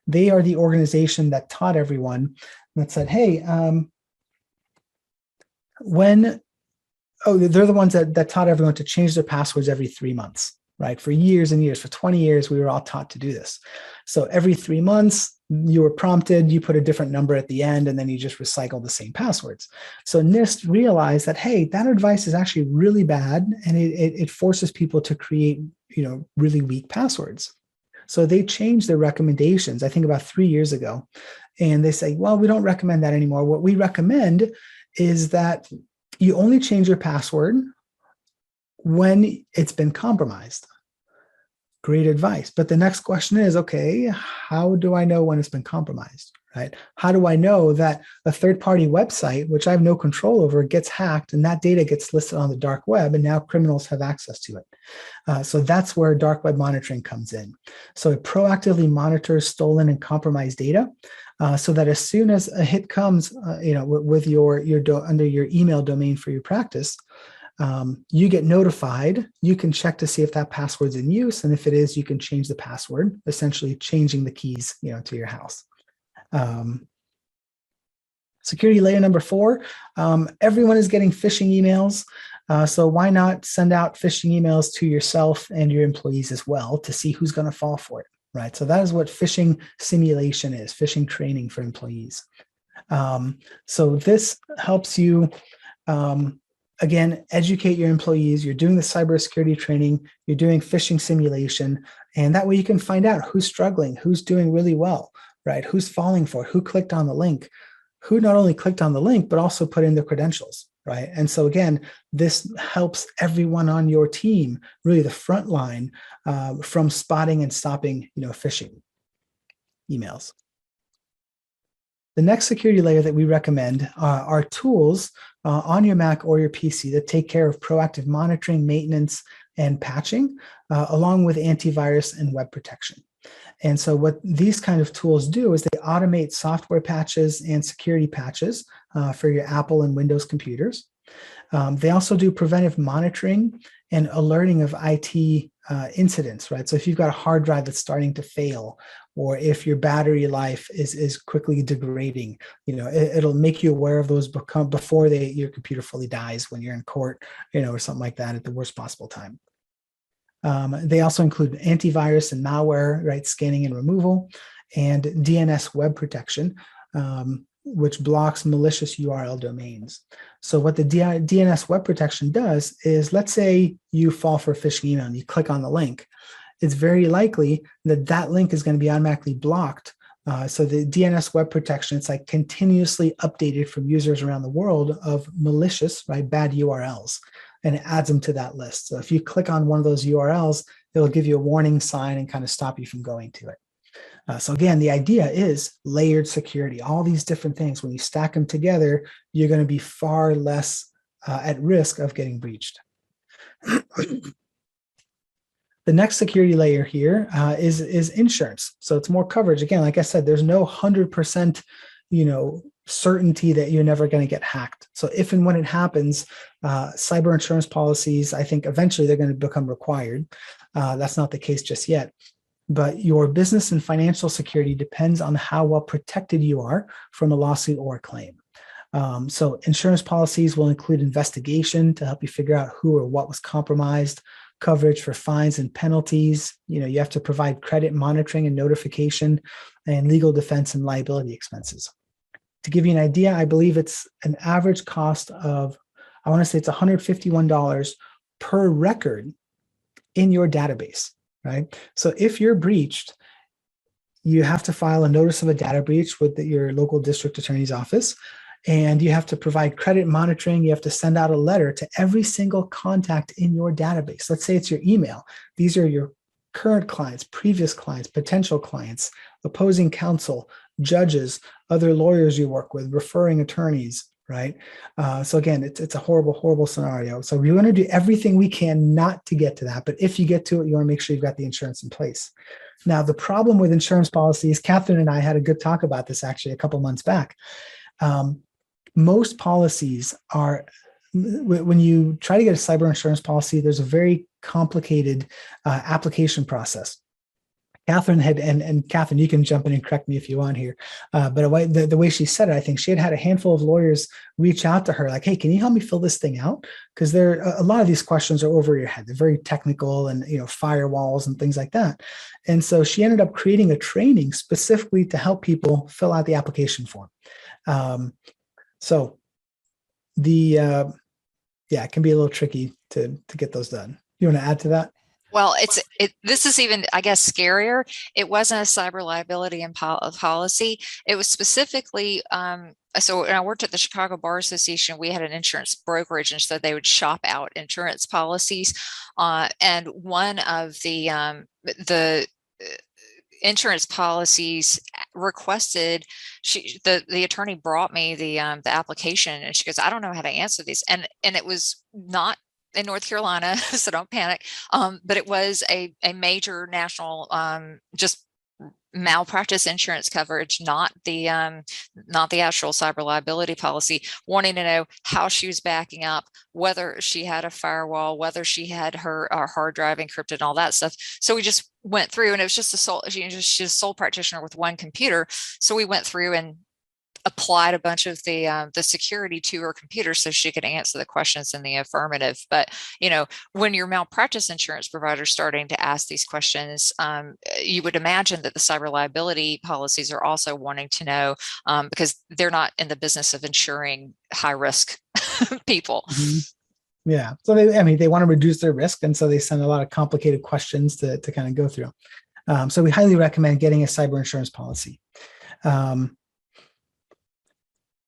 they are the organization that taught everyone that said, hey, they're the ones that taught everyone to change their passwords every 3 months, right? For years and years, for 20 years, we were all taught to do this. So every 3 months, you were prompted, you put a different number at the end, and then you just recycle the same passwords. So NIST realized that, hey, that advice is actually really bad, and it forces people to create, really weak passwords. So they changed their recommendations, I think about 3 years ago. And they say, well, we don't recommend that anymore. What we recommend is that you only change your password when it's been compromised. Great advice. But the next question is, okay, how do I know when it's been compromised, right? How do I know that a third-party website, which I have no control over, gets hacked and that data gets listed on the dark web and now criminals have access to it? So that's where dark web monitoring comes in. So it proactively monitors stolen and compromised data so that as soon as a hit comes, with under your email domain for your practice, you get notified. You can check to see if that password's in use, and if it is, you can change the password, essentially changing the keys, to your house. Security layer number 4, everyone is getting phishing emails. So why not send out phishing emails to yourself and your employees as well to see who's going to fall for it, right? So that is what phishing simulation is, phishing training for employees. So this helps you, again, educate your employees. You're doing the cybersecurity training, you're doing phishing simulation, and that way you can find out who's struggling, who's doing really well, right? Who's falling for it, who clicked on the link, who not only clicked on the link, but also put in their credentials, right? And so again, this helps everyone on your team, really the front line, from spotting and stopping, phishing emails. The next security layer that we recommend are tools on your Mac or your PC that take care of proactive monitoring, maintenance, and patching, along with antivirus and web protection. And so what these kind of tools do is they automate software patches and security patches for your Apple and Windows computers. They also do preventive monitoring and alerting of IT incidents, right? So if you've got a hard drive that's starting to fail, or if your battery life is quickly degrading, it'll make you aware of those before your computer fully dies when you're in court, or something like that at the worst possible time. They also include antivirus and malware, right, scanning and removal, and DNS web protection, which blocks malicious URL domains. So what the DNS web protection does is, let's say you fall for a phishing email and you click on the link. It's very likely that that link is going to be automatically blocked. So the DNS web protection, it's like continuously updated from users around the world of malicious, right, bad URLs, and it adds them to that list. So if you click on one of those URLs, it'll give you a warning sign and kind of stop you from going to it. So again, the idea is layered security, all these different things. When you stack them together, you're going to be far less at risk of getting breached. The next security layer here is insurance. So it's more coverage. Again, like I said, there's no 100%, certainty that you're never going to get hacked. So if and when it happens, cyber insurance policies, I think eventually they're going to become required. That's not the case just yet. But your business and financial security depends on how well protected you are from a lawsuit or a claim. So insurance policies will include investigation to help you figure out who or what was compromised, coverage for fines and penalties. You have to provide credit monitoring and notification, and legal defense and liability expenses. To give you an idea, I believe it's an average cost of, I want to say it's $151 per record in your database, right? So if you're breached, you have to file a notice of a data breach with your local district attorney's office, and you have to provide credit monitoring. You have to send out a letter to every single contact in your database. Let's say it's your email. These are your current clients, previous clients, potential clients, opposing counsel, judges, other lawyers you work with, referring attorneys, right? So again, it's a horrible, horrible scenario. So we want to do everything we can not to get to that. But if you get to it, you want to make sure you've got the insurance in place. Now, the problem with insurance policies, Catherine and I had a good talk about this actually a couple months back. Most policies are, when you try to get a cyber insurance policy, there's a very complicated application process. Catherine had, and Catherine, you can jump in and correct me if you want here, but the way she said it, I think she had a handful of lawyers reach out to her like, hey, can you help me fill this thing out? Because a lot of these questions are over your head. They're very technical and, firewalls and things like that. And so she ended up creating a training specifically to help people fill out the application form. So it can be a little tricky to get those done. You want to add to that? Well, this is even, I guess, scarier. It wasn't a cyber liability and policy. It was specifically, so when I worked at the Chicago Bar Association, we had an insurance brokerage, and so they would shop out insurance policies. And one of the insurance policies requested, the attorney brought me the application, and she goes, I don't know how to answer these. And it was not in North Carolina, so don't panic. But it was a major national, just malpractice insurance coverage, not the actual cyber liability policy, wanting to know how she was backing up, whether she had a firewall, whether she had her hard drive encrypted, and all that stuff. So we just went through, and it was just she's a sole practitioner with one computer. So we went through and applied a bunch of the security to her computer so she could answer the questions in the affirmative. But when your malpractice insurance provider is starting to ask these questions, you would imagine that the cyber liability policies are also wanting to know, because they're not in the business of insuring high risk people. Mm-hmm. Yeah. So they want to reduce their risk, and so they send a lot of complicated questions to kind of go through. So we highly recommend getting a cyber insurance policy.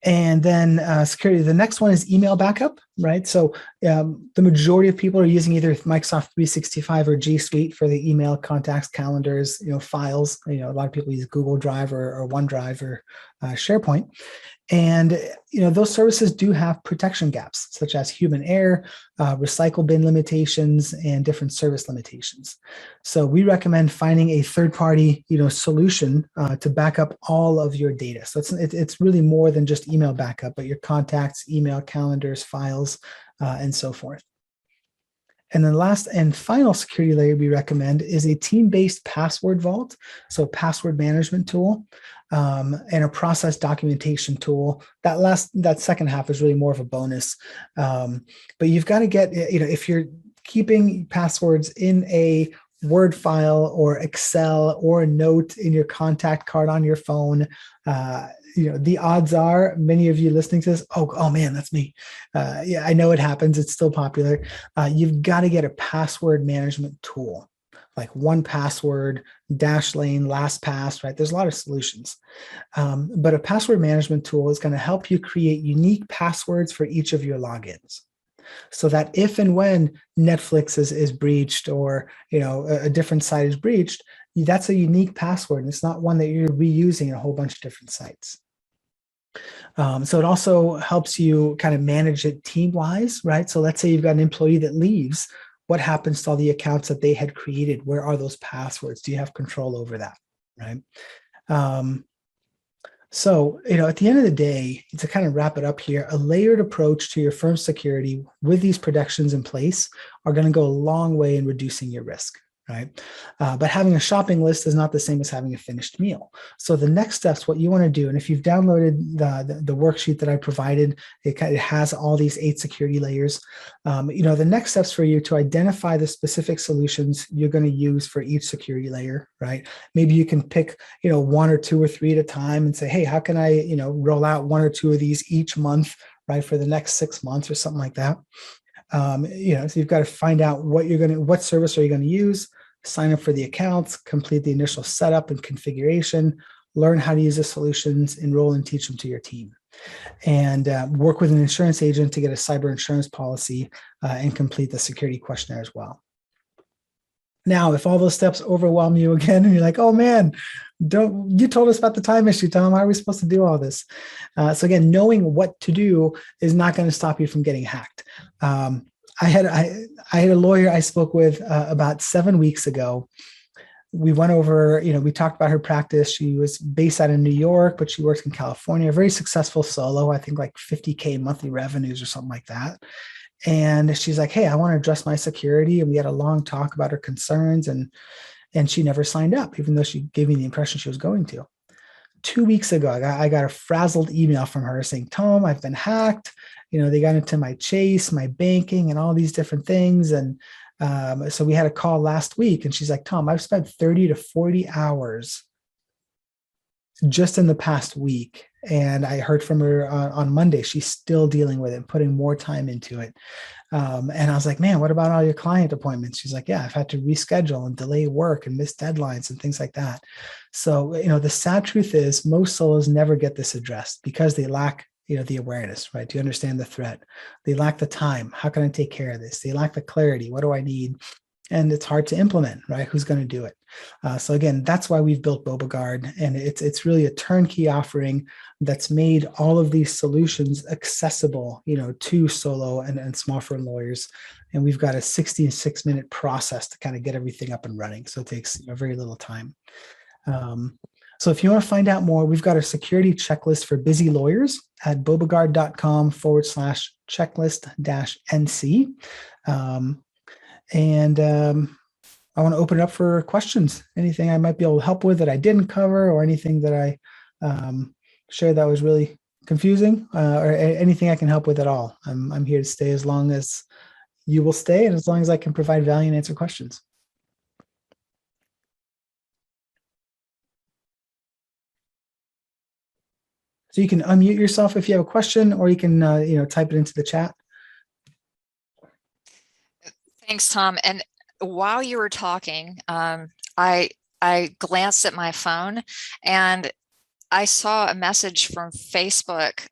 And then security. The next one is email backup, right? So the majority of people are using either Microsoft 365 or G Suite for the email, contacts, calendars, files. A lot of people use Google Drive or OneDrive or SharePoint. And those services do have protection gaps, such as human error, recycle bin limitations, and different service limitations. So we recommend finding a third-party solution to back up all of your data. So it's really more than just email backup, but your contacts, email, calendars, files, and so forth. And then last and final security layer we recommend is a team-based password vault, so password management tool, and a process documentation tool. That second half is really more of a bonus. But you've got to get, if you're keeping passwords in a Word file or Excel or a note in your contact card on your phone, the odds are many of you listening to this, oh man, that's me. Yeah, I know it happens. It's still popular. You've got to get a password management tool like 1Password, Dashlane, LastPass, right? There's a lot of solutions. But a password management tool is going to help you create unique passwords for each of your logins, so that if and when Netflix is breached, or a different site is breached, that's a unique password, and it's not one that you're reusing in a whole bunch of different sites. So it also helps you kind of manage it team-wise, right? So let's say you've got an employee that leaves. What happens to all the accounts that they had created? Where are those passwords? Do you have control over that, right? So, at the end of the day, to kind of wrap it up here, a layered approach to your firm's security with these protections in place are going to go a long way in reducing your risk, right? But having a shopping list is not the same as having a finished meal. So the next steps, what you want to do, and if you've downloaded the worksheet that I provided, it has all these 8 security layers. The next steps for you to identify the specific solutions you're going to use for each security layer, right? Maybe you can pick, 1 or 2 or 3 at a time and say, hey, how can I, roll out 1 or 2 of these each month, right, for the next 6 months or something like that. So you've got to find out what service are you going to use, sign up for the accounts, complete the initial setup and configuration, learn how to use the solutions, enroll and teach them to your team, and work with an insurance agent to get a cyber insurance policy and complete the security questionnaire as well. Now, if all those steps overwhelm you again and you're like, oh man, you told us about the time issue, Tom, how are we supposed to do all this? So again, knowing what to do is not going to stop you from getting hacked. I had a lawyer I spoke with about 7 weeks ago. We went over, we talked about her practice. She was based out in New York, but she works in California, very successful solo, I think like 50K monthly revenues or something like that. And she's like, hey, I want to address my security. And we had a long talk about her concerns, and she never signed up, even though she gave me the impression she was going to. 2 weeks ago, I got a frazzled email from her saying, Tom, I've been hacked. They got into my Chase, my banking, and all these different things. And so we had a call last week, and she's like, Tom, I've spent 30 to 40 hours just in the past week. And I heard from her on Monday, she's still dealing with it, putting more time into it. And I was like, man, what about all your client appointments? She's like, yeah, I've had to reschedule and delay work and miss deadlines and things like that. So, the sad truth is most solos never get this addressed because they lack, the awareness, right? Do you understand the threat? They lack the time. How can I take care of this? They lack the clarity. What do I need? And it's hard to implement, right? Who's going to do it? So again, that's why we've built BobaGuard, and it's really a turnkey offering that's made all of these solutions accessible, to solo and small firm lawyers. And we've got a 66-minute process to kind of get everything up and running. So it takes very little time. So if you want to find out more, we've got a security checklist for busy lawyers at bobagard.com/checklist-NC. And I want to open it up for questions. Anything I might be able to help with that I didn't cover, or anything that I shared that was really confusing, or anything I can help with at all. I'm here to stay as long as you will stay, and as long as I can provide value and answer questions. So you can unmute yourself if you have a question, or you can type it into the chat. Thanks, Tom. And while you were talking, I glanced at my phone, and I saw a message from Facebook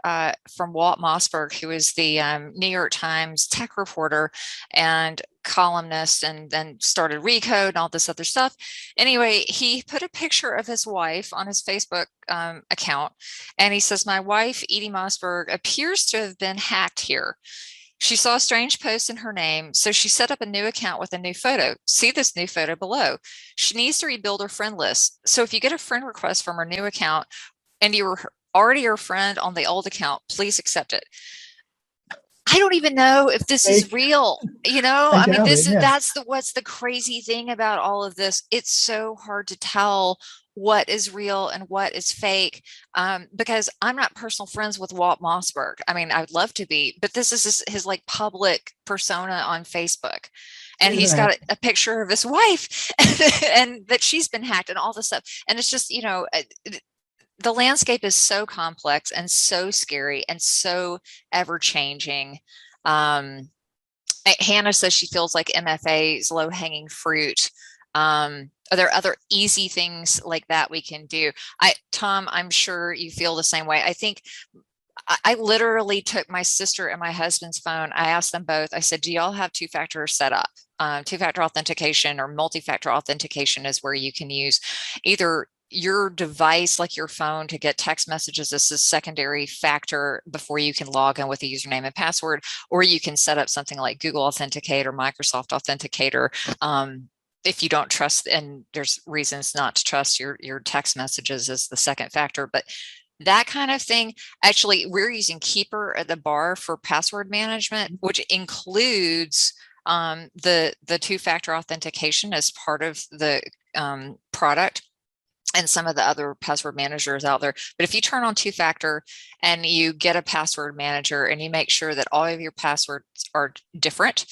from Walt Mossberg, who is the New York Times tech reporter and columnist, and then started Recode and all this other stuff. Anyway, he put a picture of his wife on his Facebook account, and he says, my wife, Edie Mossberg, appears to have been hacked here. She saw a strange post in her name, so she set up a new account with a new photo. See this new photo below. She needs to rebuild her friend list. So if you get a friend request from her new account and you were already her friend on the old account, please accept it. I don't even know if this is real. I mean, what's the crazy thing about all of this. It's so hard to tell what is real and what is fake, because I'm not personal friends with Walt Mossberg. I mean, I would love to be, but this is his like public persona on Facebook, and he's got a picture of his wife and that she's been hacked and all this stuff. And it's just, the landscape is so complex and so scary and so ever changing. Hannah says she feels like MFA is low hanging fruit. Are there other easy things like that we can do? Tom, I'm sure you feel the same way. I think I literally took my sister and my husband's phone. I asked them both. I said, do y'all have two-factor set up? Two-factor authentication or multi-factor authentication is where you can use either your device, like your phone, to get text messages as a secondary factor before you can log in with a username and password, or you can set up something like Google Authenticate or Microsoft Authenticator. If you don't trust, and there's reasons not to trust your text messages as the second factor, but that kind of thing. Actually, we're using Keeper at the bar for password management, which includes the two-factor authentication as part of the product, and some of the other password managers out there. But if you turn on two-factor and you get a password manager and you make sure that all of your passwords are different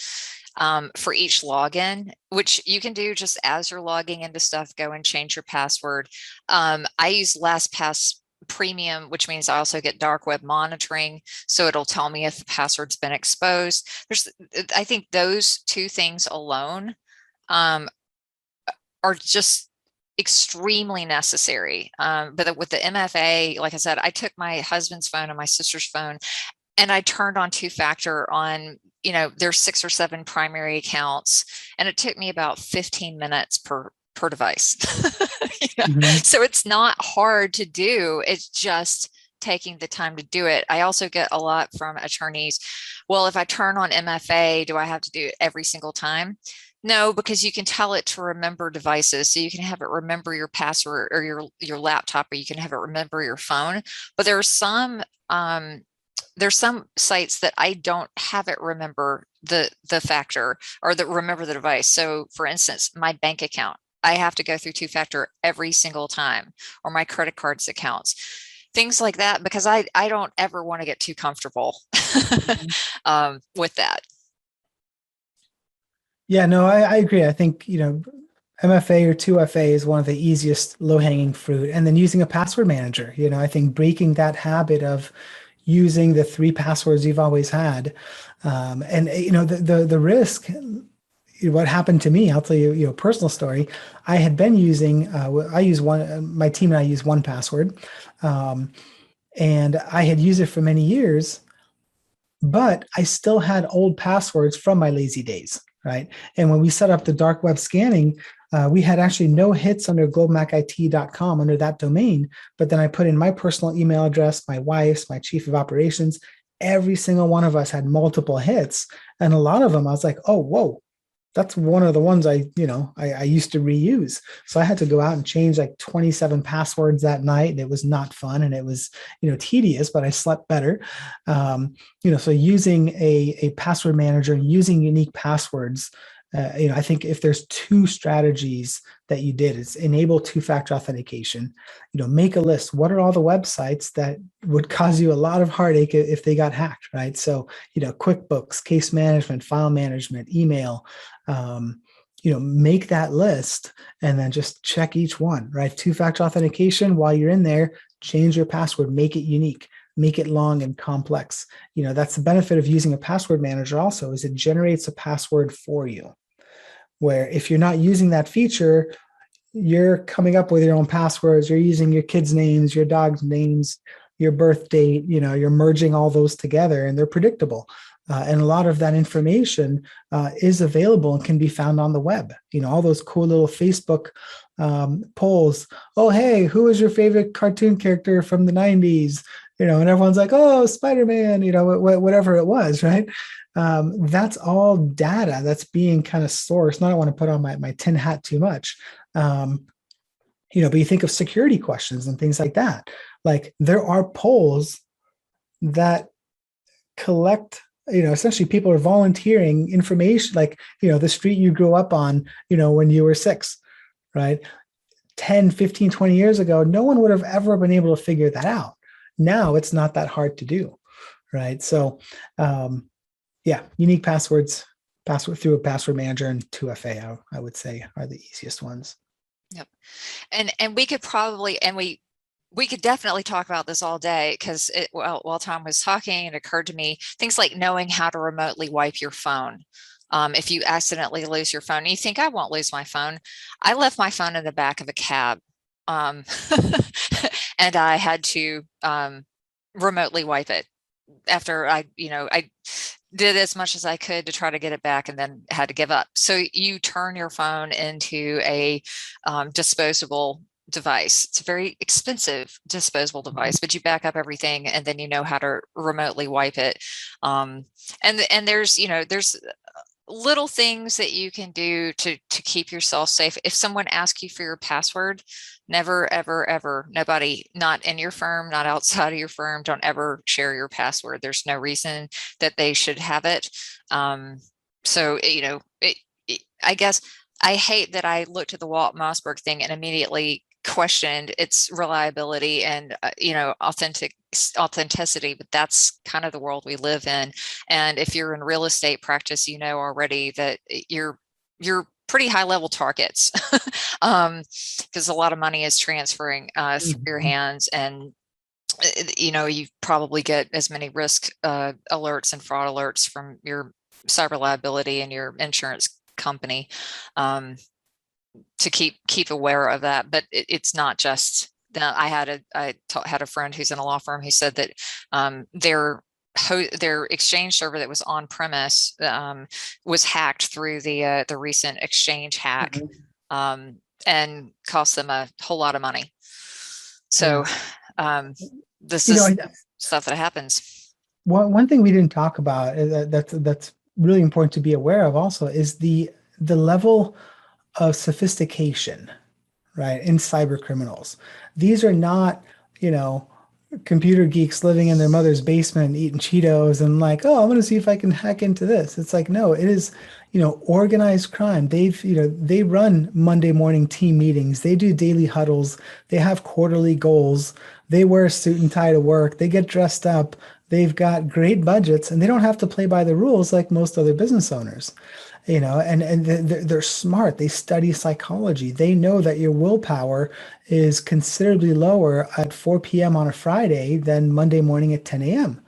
for each login, which you can do just as you're logging into stuff, go and change your password. I use LastPass premium, which means I also get dark web monitoring. So it'll tell me if the password's been exposed. I think those two things alone are just extremely necessary. But with the MFA, like I said, I took my husband's phone and my sister's phone, and I turned on two-factor on, there's 6 or 7 primary accounts, and it took me about 15 minutes per device. So it's not hard to do. It's just taking the time to do it. I also get a lot from attorneys. Well, if I turn on MFA, do I have to do it every single time? No, because you can tell it to remember devices. So you can have it remember your password or your laptop, or you can have it remember your phone. But there's some sites that I don't have it remember the factor or that remember the device. So for instance, my bank account, I have to go through two-factor every single time, or my credit cards accounts, things like that, because I don't ever want to get too comfortable with that. Yeah, no, I agree. I think, MFA or 2FA is one of the easiest low-hanging fruit. And then using a password manager, I think breaking that habit of using the 3 passwords you've always had. And the risk, what happened to me, I'll tell you, a personal story. I had been using, I use one, my team and I use 1Password. And I had used it for many years, but I still had old passwords from my lazy days. Right. And when we set up the dark web scanning, we had actually no hits under globemacit.com under that domain. But then I put in my personal email address, my wife's, my chief of operations. Every single one of us had multiple hits. And a lot of them, I was like, oh, whoa, that's one of the ones I used to reuse. So I had to go out and change like 27 passwords that night. And it was not fun. And it was, tedious, but I slept better. So using a password manager and using unique passwords, I think if there's 2 strategies that you did, is enable two-factor authentication, make a list. What are all the websites that would cause you a lot of heartache if they got hacked, right? So, QuickBooks, case management, file management, email, make that list and then just check each one, right? Two-factor authentication, while you're in there, change your password, make it unique, make it long and complex. That's the benefit of using a password manager also, is it generates a password for you, where if you're not using that feature, you're coming up with your own passwords, you're using your kids' names, your dog's names, your birth date, you're merging all those together, and they're predictable. And a lot of that information is available and can be found on the web. All those cool little Facebook polls. Oh, hey, who is your favorite cartoon character from the 90s? And everyone's like, oh, Spider-Man, whatever it was, right? That's all data that's being kind of sourced. Now, I don't want to put on my tin hat too much. But you think of security questions and things like that. Like, there are polls that collect, essentially people are volunteering information, like, the street you grew up on, when you were 6, right? 10, 15, 20 years ago, no one would have ever been able to figure that out. Now it's not that hard to do, right? So, unique passwords, password through a password manager, and 2FA, I would say, are the easiest ones. Yep. And we could probably, we could definitely talk about this all day, because while Tom was talking, it occurred to me things like knowing how to remotely wipe your phone. If you accidentally lose your phone, and you think, I won't lose my phone. I left my phone in the back of a cab. And I had to remotely wipe it after I did as much as I could to try to get it back, and then had to give up. So you turn your phone into a disposable device. It's a very expensive disposable device, but you back up everything, and then you know how to remotely wipe it. And there's little things that you can do to keep yourself safe. If someone asks you for your password, never, ever, ever, nobody, not in your firm, not outside of your firm, don't ever share your password. There's no reason that they should have it. I guess I hate that I looked at the Walt Mossberg thing and immediately questioned its reliability and authenticity, but that's kind of the world we live in. And if you're in real estate practice, already that you're pretty high level targets, because a lot of money is transferring through your hands, and you probably get as many risk alerts and fraud alerts from your cyber liability and your insurance company, to keep aware of that. But it's not just that. I had a friend who's in a law firm who said that their exchange server that was on premise was hacked through the recent exchange hack, and cost them a whole lot of money. So this is stuff that happens. One thing we didn't talk about that's really important to be aware of also is the level of sophistication, right, in cyber criminals. These are not, computer geeks living in their mother's basement eating Cheetos and like, oh, I'm going to see if I can hack into this. It's like, no, it is, organized crime. They run Monday morning team meetings. They do daily huddles. They have quarterly goals. They wear a suit and tie to work. They get dressed up. They've got great budgets and they don't have to play by the rules like most other business owners. And they're smart. They study psychology. They know that your willpower is considerably lower at 4 p.m. on a Friday than Monday morning at 10 a.m.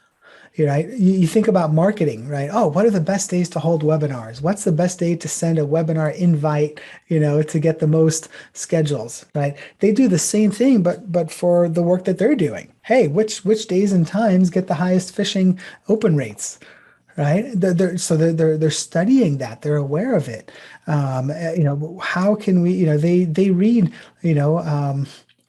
Right? You think about marketing, right? Oh, what are the best days to hold webinars? What's the best day to send a webinar invite, to get the most schedules, right? They do the same thing, but for the work that they're doing. Hey, which days and times get the highest phishing open rates? Right. They're studying that. They're aware of it. How can we, they read,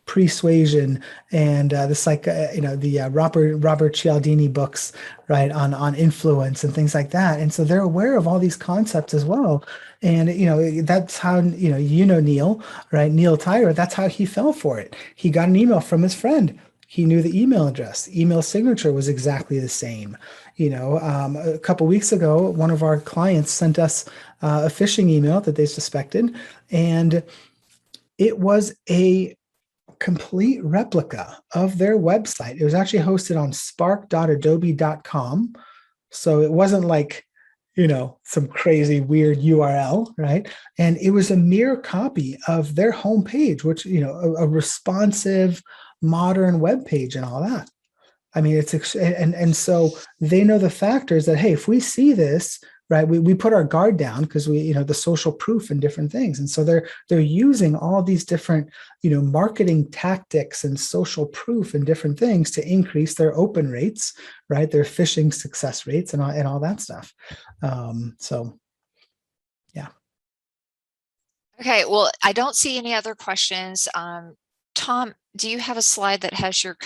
Persuasion and the Robert Cialdini books, right, on influence and things like that. And so they're aware of all these concepts as well. And that's how Neil, right? Neil Tyra, that's how he fell for it. He got an email from his friend. He knew the email address. Email signature was exactly the same. A couple weeks ago, one of our clients sent us a phishing email that they suspected, and it was a complete replica of their website. It was actually hosted on spark.adobe.com. So it wasn't like, some crazy weird URL, right? And it was a mere copy of their homepage, which, a responsive, modern web page and all that. I mean, and so they know the factors that, hey, if we see this, right, we put our guard down because the social proof and different things. And so they're using all these different, marketing tactics and social proof and different things to increase their open rates, right, their phishing success rates and all that stuff. So, yeah. Okay, well, I don't see any other questions. Tom, do you have a slide that has your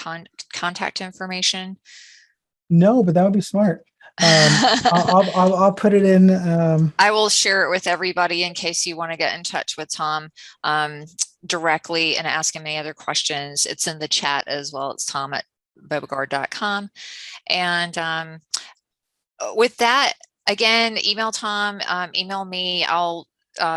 contact information? No, but that would be smart. I'll put it in. I will share it with everybody in case you want to get in touch with Tom directly and ask him any other questions. It's in the chat as well. It's tom@bobegard.com. And with that, again, email Tom, email me. I'll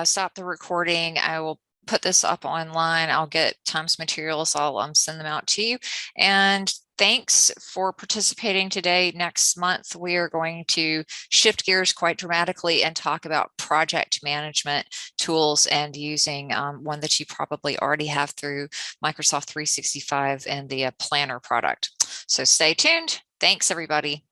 stop the recording. I will put this up online. I'll get Tom's materials. I'll send them out to you. And thanks for participating today. Next month, we are going to shift gears quite dramatically and talk about project management tools and using one that you probably already have through Microsoft 365 and the Planner product. So stay tuned. Thanks, everybody.